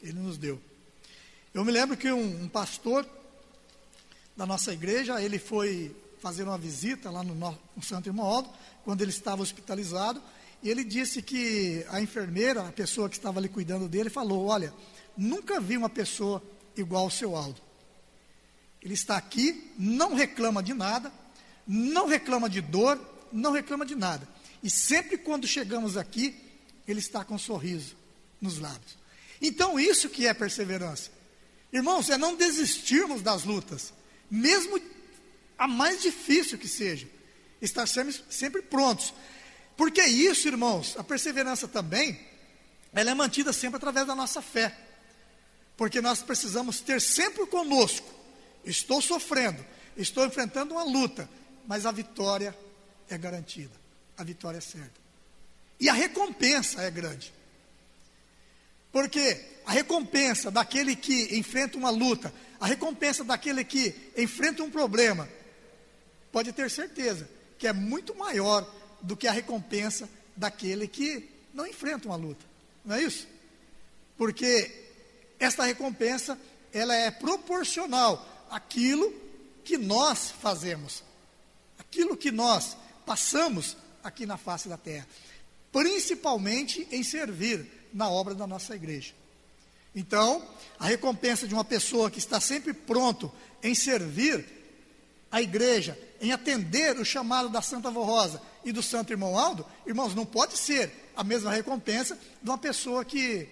ele nos deu. Eu me lembro que um pastor da nossa igreja, ele foi fazer uma visita lá no Santo Irmão Aldo, quando ele estava hospitalizado, e ele disse que a enfermeira, a pessoa que estava ali cuidando dele, falou: olha, nunca vi uma pessoa igual ao seu Aldo. Ele está aqui, não reclama de nada, não reclama de dor, não reclama de nada. E sempre quando chegamos aqui, ele está com um sorriso nos lábios. Então isso que é perseverança. Irmãos, é não desistirmos das lutas, mesmo a mais difícil que seja, estar sempre prontos. Porque isso, irmãos, a perseverança também ela é mantida sempre através da nossa fé. Porque nós precisamos ter sempre conosco: estou sofrendo, estou enfrentando uma luta, mas a vitória é garantida, a vitória é certa. E a recompensa é grande. Porque a recompensa daquele que enfrenta uma luta, a recompensa daquele que enfrenta um problema, pode ter certeza que é muito maior do que a recompensa daquele que não enfrenta uma luta. Não é isso? Porque esta recompensa, ela é proporcional àquilo que nós fazemos, aquilo que nós passamos aqui na face da terra, principalmente em servir na obra da nossa igreja. Então, a recompensa de uma pessoa que está sempre pronto em servir a igreja, em atender o chamado da Santa Avó Rosa e do Santo Irmão Aldo, irmãos, não pode ser a mesma recompensa de uma pessoa que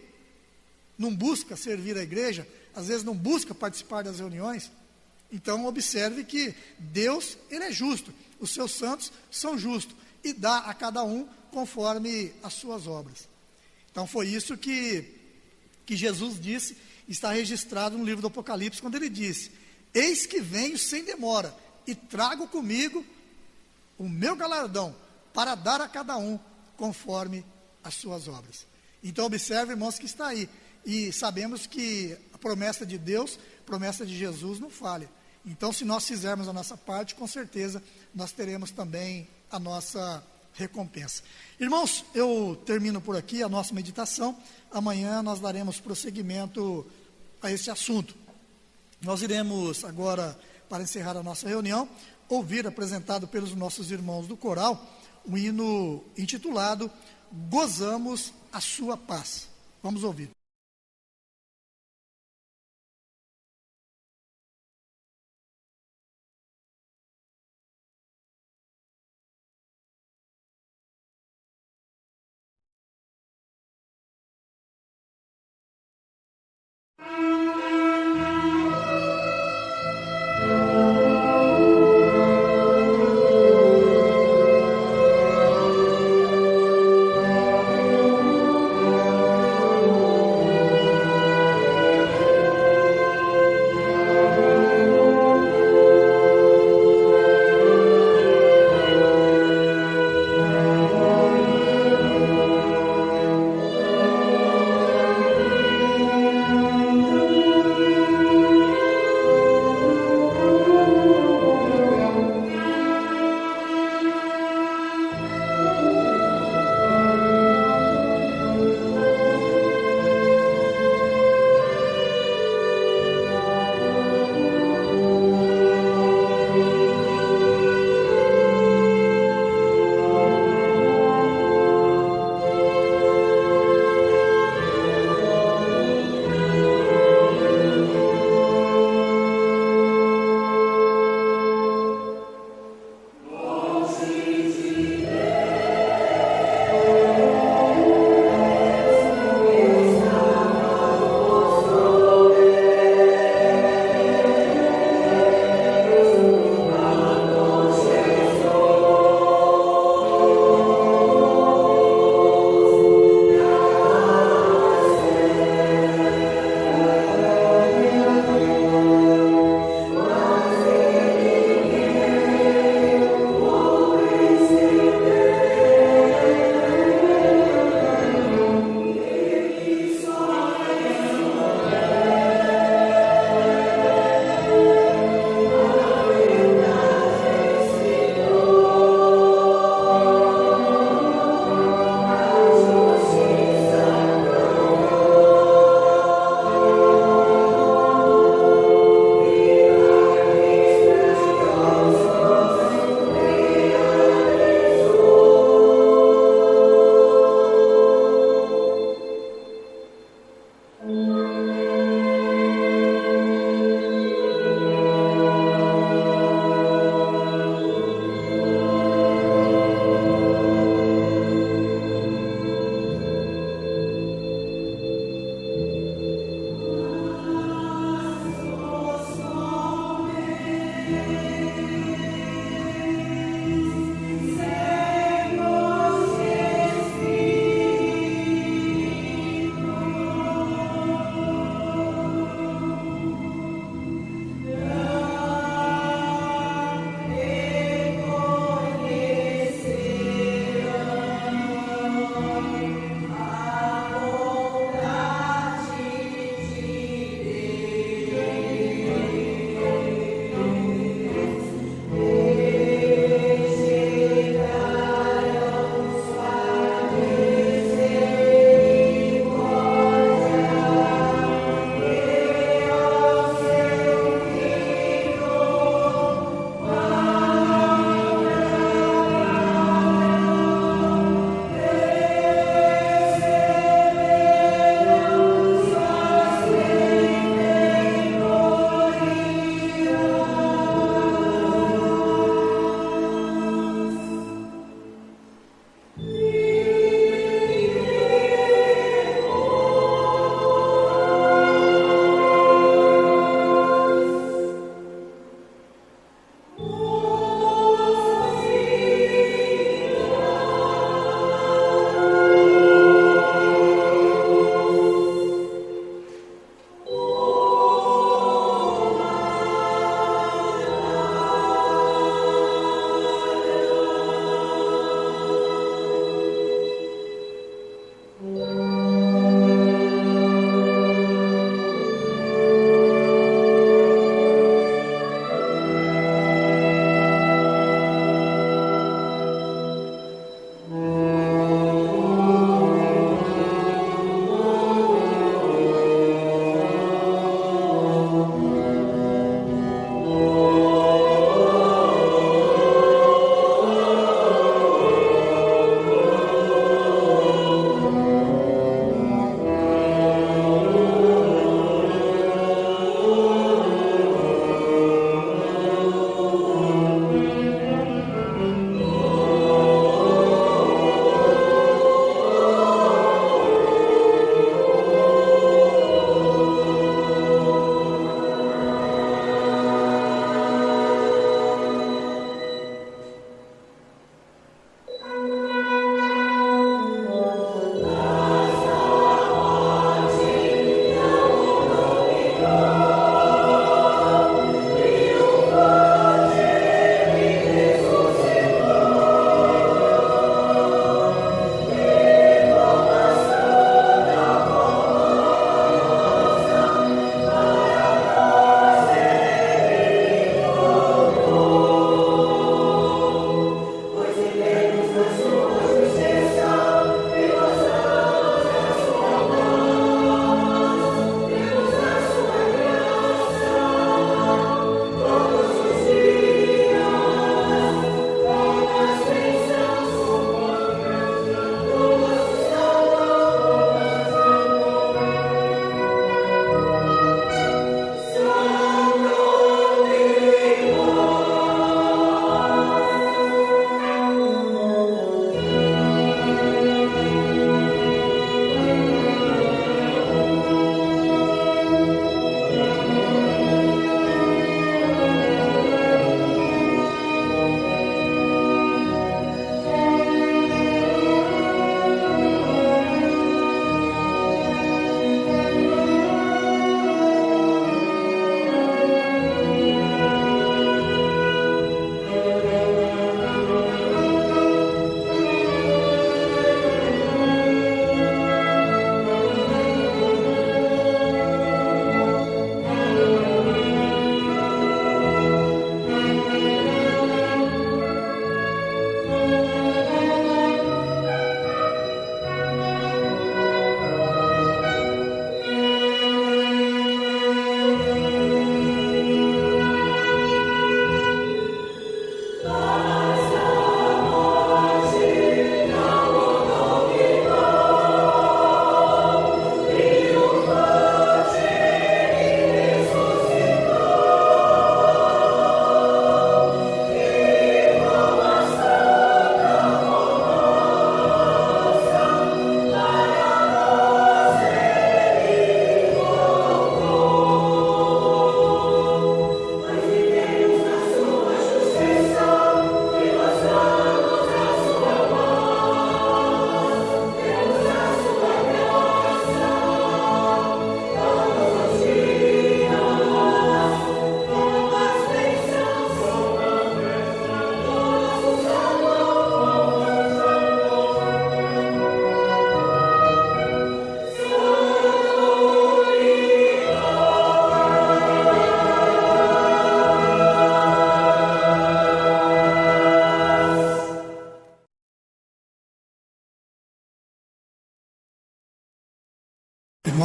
não busca servir a igreja, às vezes não busca participar das reuniões. Então observe que Deus, Ele é justo, os seus santos são justos, e dá a cada um conforme as suas obras. Então foi isso que Jesus disse, está registrado no livro do Apocalipse, quando ele disse: eis que venho sem demora, e trago comigo o meu galardão, para dar a cada um conforme as suas obras. Então observe, irmãos, que está aí. E sabemos que a promessa de Deus, a promessa de Jesus não falha. Então, se nós fizermos a nossa parte, com certeza nós teremos também a nossa recompensa. Irmãos, eu termino por aqui a nossa meditação. Amanhã nós daremos prosseguimento a esse assunto. Nós iremos agora, para encerrar a nossa reunião, ouvir apresentado pelos nossos irmãos do coral um hino intitulado Gozamos a Sua Paz. Vamos ouvir.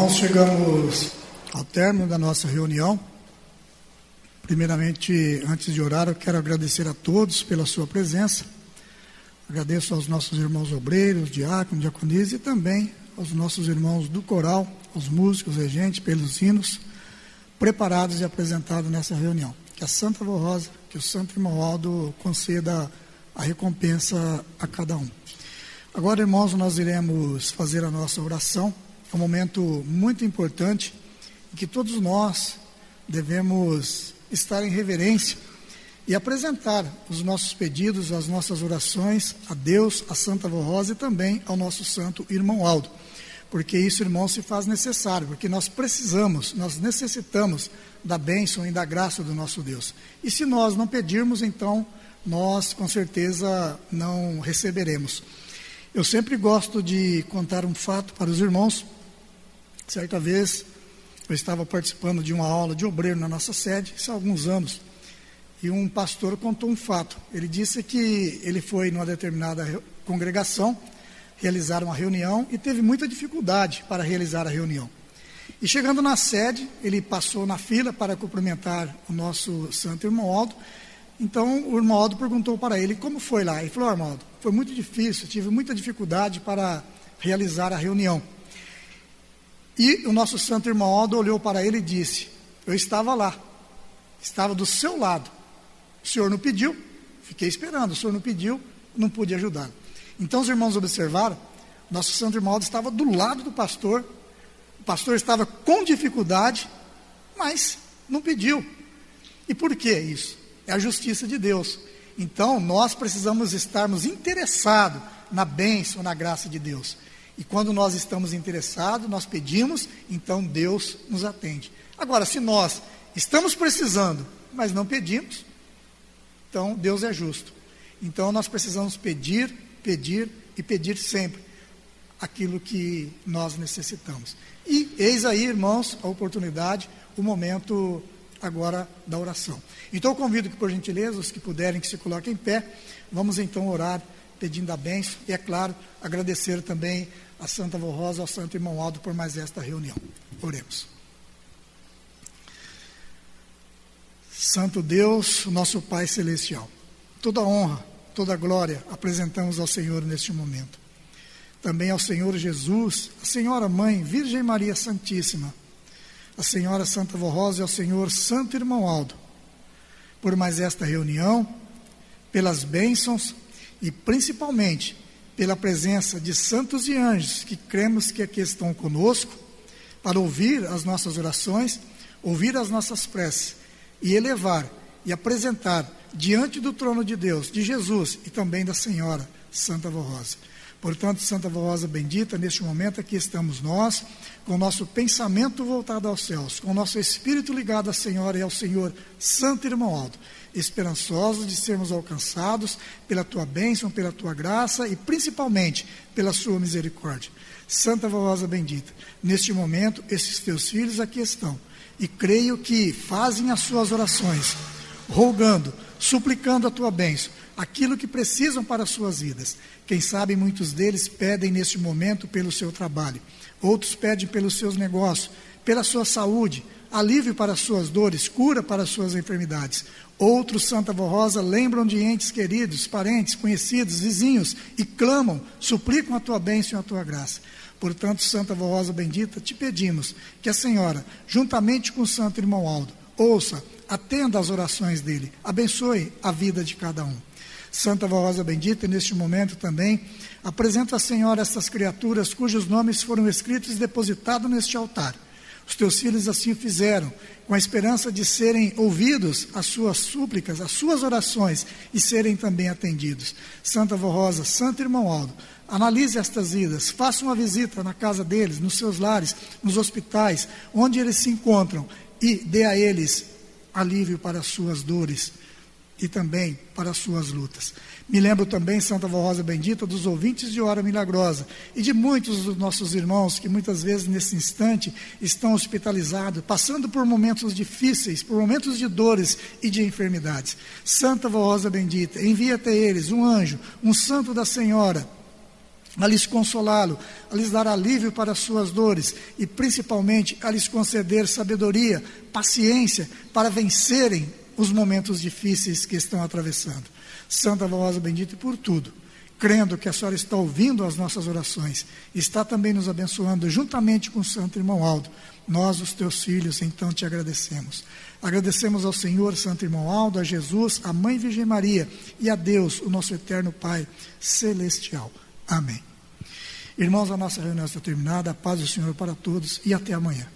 Irmãos, chegamos ao término da nossa reunião. Primeiramente, antes de orar, eu quero agradecer a todos pela sua presença. Agradeço aos nossos irmãos obreiros, diáconos, diaconisas e também aos nossos irmãos do coral, aos músicos, regentes, pelos hinos preparados e apresentados nessa reunião. Que a Santa Avó Rosa, que o Santo Irmão Aldo conceda a recompensa a cada um. Agora, irmãos, nós iremos fazer a nossa oração. É um momento muito importante em que todos nós devemos estar em reverência e apresentar os nossos pedidos, as nossas orações a Deus, a Santa Avó Rosa e também ao nosso Santo Irmão Aldo. Porque isso, irmão, se faz necessário, porque nós necessitamos da bênção e da graça do nosso Deus. E se nós não pedirmos, então, nós com certeza não receberemos. Eu sempre gosto de contar um fato para os irmãos. Certa vez, eu estava participando de uma aula de obreiro na nossa sede, isso há alguns anos, e um pastor contou um fato. Ele disse que ele foi numa determinada congregação, realizar uma reunião, e teve muita dificuldade para realizar a reunião. E chegando na sede, ele passou na fila para cumprimentar o nosso Santo Irmão Aldo. Então o Irmão Aldo perguntou para ele como foi lá. Ele falou: Irmão Aldo, foi muito difícil, tive muita dificuldade para realizar a reunião. E o nosso Santo Irmão Aldo olhou para ele e disse: eu estava lá, estava do seu lado, o senhor não pediu, fiquei esperando, o senhor não pediu, não pude ajudar. Então os irmãos observaram, nosso Santo Irmão Aldo estava do lado do pastor, o pastor estava com dificuldade, mas não pediu. E por que isso? É a justiça de Deus. Então nós precisamos estarmos interessados na bênção, na graça de Deus. E quando nós estamos interessados, nós pedimos, então Deus nos atende. Agora, se nós estamos precisando, mas não pedimos, então Deus é justo. Então nós precisamos pedir, pedir e pedir sempre aquilo que nós necessitamos. E eis aí, irmãos, a oportunidade, o momento agora da oração. Então eu convido que, por gentileza, os que puderem, que se coloquem em pé. Vamos então orar pedindo a bênção e, é claro, agradecer também a Santa Avó Rosa, ao Santo Irmão Aldo por mais esta reunião. Oremos. Santo Deus, nosso Pai Celestial, toda honra, toda glória apresentamos ao Senhor neste momento. Também ao Senhor Jesus, a Senhora Mãe, Virgem Maria Santíssima, a Senhora Santa Avó Rosa e ao Senhor Santo Irmão Aldo, por mais esta reunião, pelas bênçãos e principalmente pela presença de santos e anjos que cremos que aqui estão conosco para ouvir as nossas orações, ouvir as nossas preces e elevar e apresentar diante do trono de Deus, de Jesus e também da Senhora Santa Avó Rosa. Portanto, Santa Avó Rosa bendita, neste momento aqui estamos nós, com o nosso pensamento voltado aos céus, com o nosso espírito ligado à Senhora e ao Senhor Santo Irmão Aldo, esperançosos de sermos alcançados pela Tua bênção, pela Tua graça e principalmente pela Sua misericórdia. Santa Avó Rosa bendita, neste momento esses Teus filhos aqui estão e creio que fazem as suas orações, rogando, suplicando a Tua bênção, aquilo que precisam para as suas vidas. Quem sabe muitos deles pedem neste momento pelo seu trabalho, outros pedem pelos seus negócios, pela sua saúde, alívio para as suas dores, cura para as suas enfermidades. Outros, Santa Avó Rosa, lembram de entes queridos, parentes, conhecidos, vizinhos e clamam, suplicam a Tua bênção e a Tua graça. Portanto, Santa Avó Rosa bendita, te pedimos que a Senhora, juntamente com o Santo Irmão Aldo, ouça, atenda às orações dele, abençoe a vida de cada um. Santa Avó Rosa bendita, neste momento também, apresento à Senhora estas criaturas cujos nomes foram escritos e depositados neste altar. Os Teus filhos assim o fizeram, com a esperança de serem ouvidos as suas súplicas, as suas orações e serem também atendidos. Santa Avó Rosa, Santo Irmão Aldo, analise estas vidas, faça uma visita na casa deles, nos seus lares, nos hospitais, onde eles se encontram e dê a eles alívio para as suas dores e também para as suas lutas. Me lembro também, Santa Avó Rosa bendita, dos ouvintes de Hora Milagrosa e de muitos dos nossos irmãos que muitas vezes nesse instante estão hospitalizados, passando por momentos difíceis, por momentos de dores e de enfermidades. Santa Avó Rosa bendita, envia até eles um anjo, um santo da Senhora, a lhes consolá-lo, a lhes dar alívio para as suas dores e principalmente a lhes conceder sabedoria, paciência para vencerem os momentos difíceis que estão atravessando. Santa Vó Rosa, bendita por tudo, crendo que a senhora está ouvindo as nossas orações, está também nos abençoando juntamente com o Santo Irmão Aldo. Nós, os teus filhos, então te agradecemos. Agradecemos ao Senhor, Santo Irmão Aldo, a Jesus, a Mãe Virgem Maria e a Deus, o nosso eterno Pai Celestial. Amém. Irmãos, a nossa reunião está terminada. A paz do Senhor para todos e até amanhã.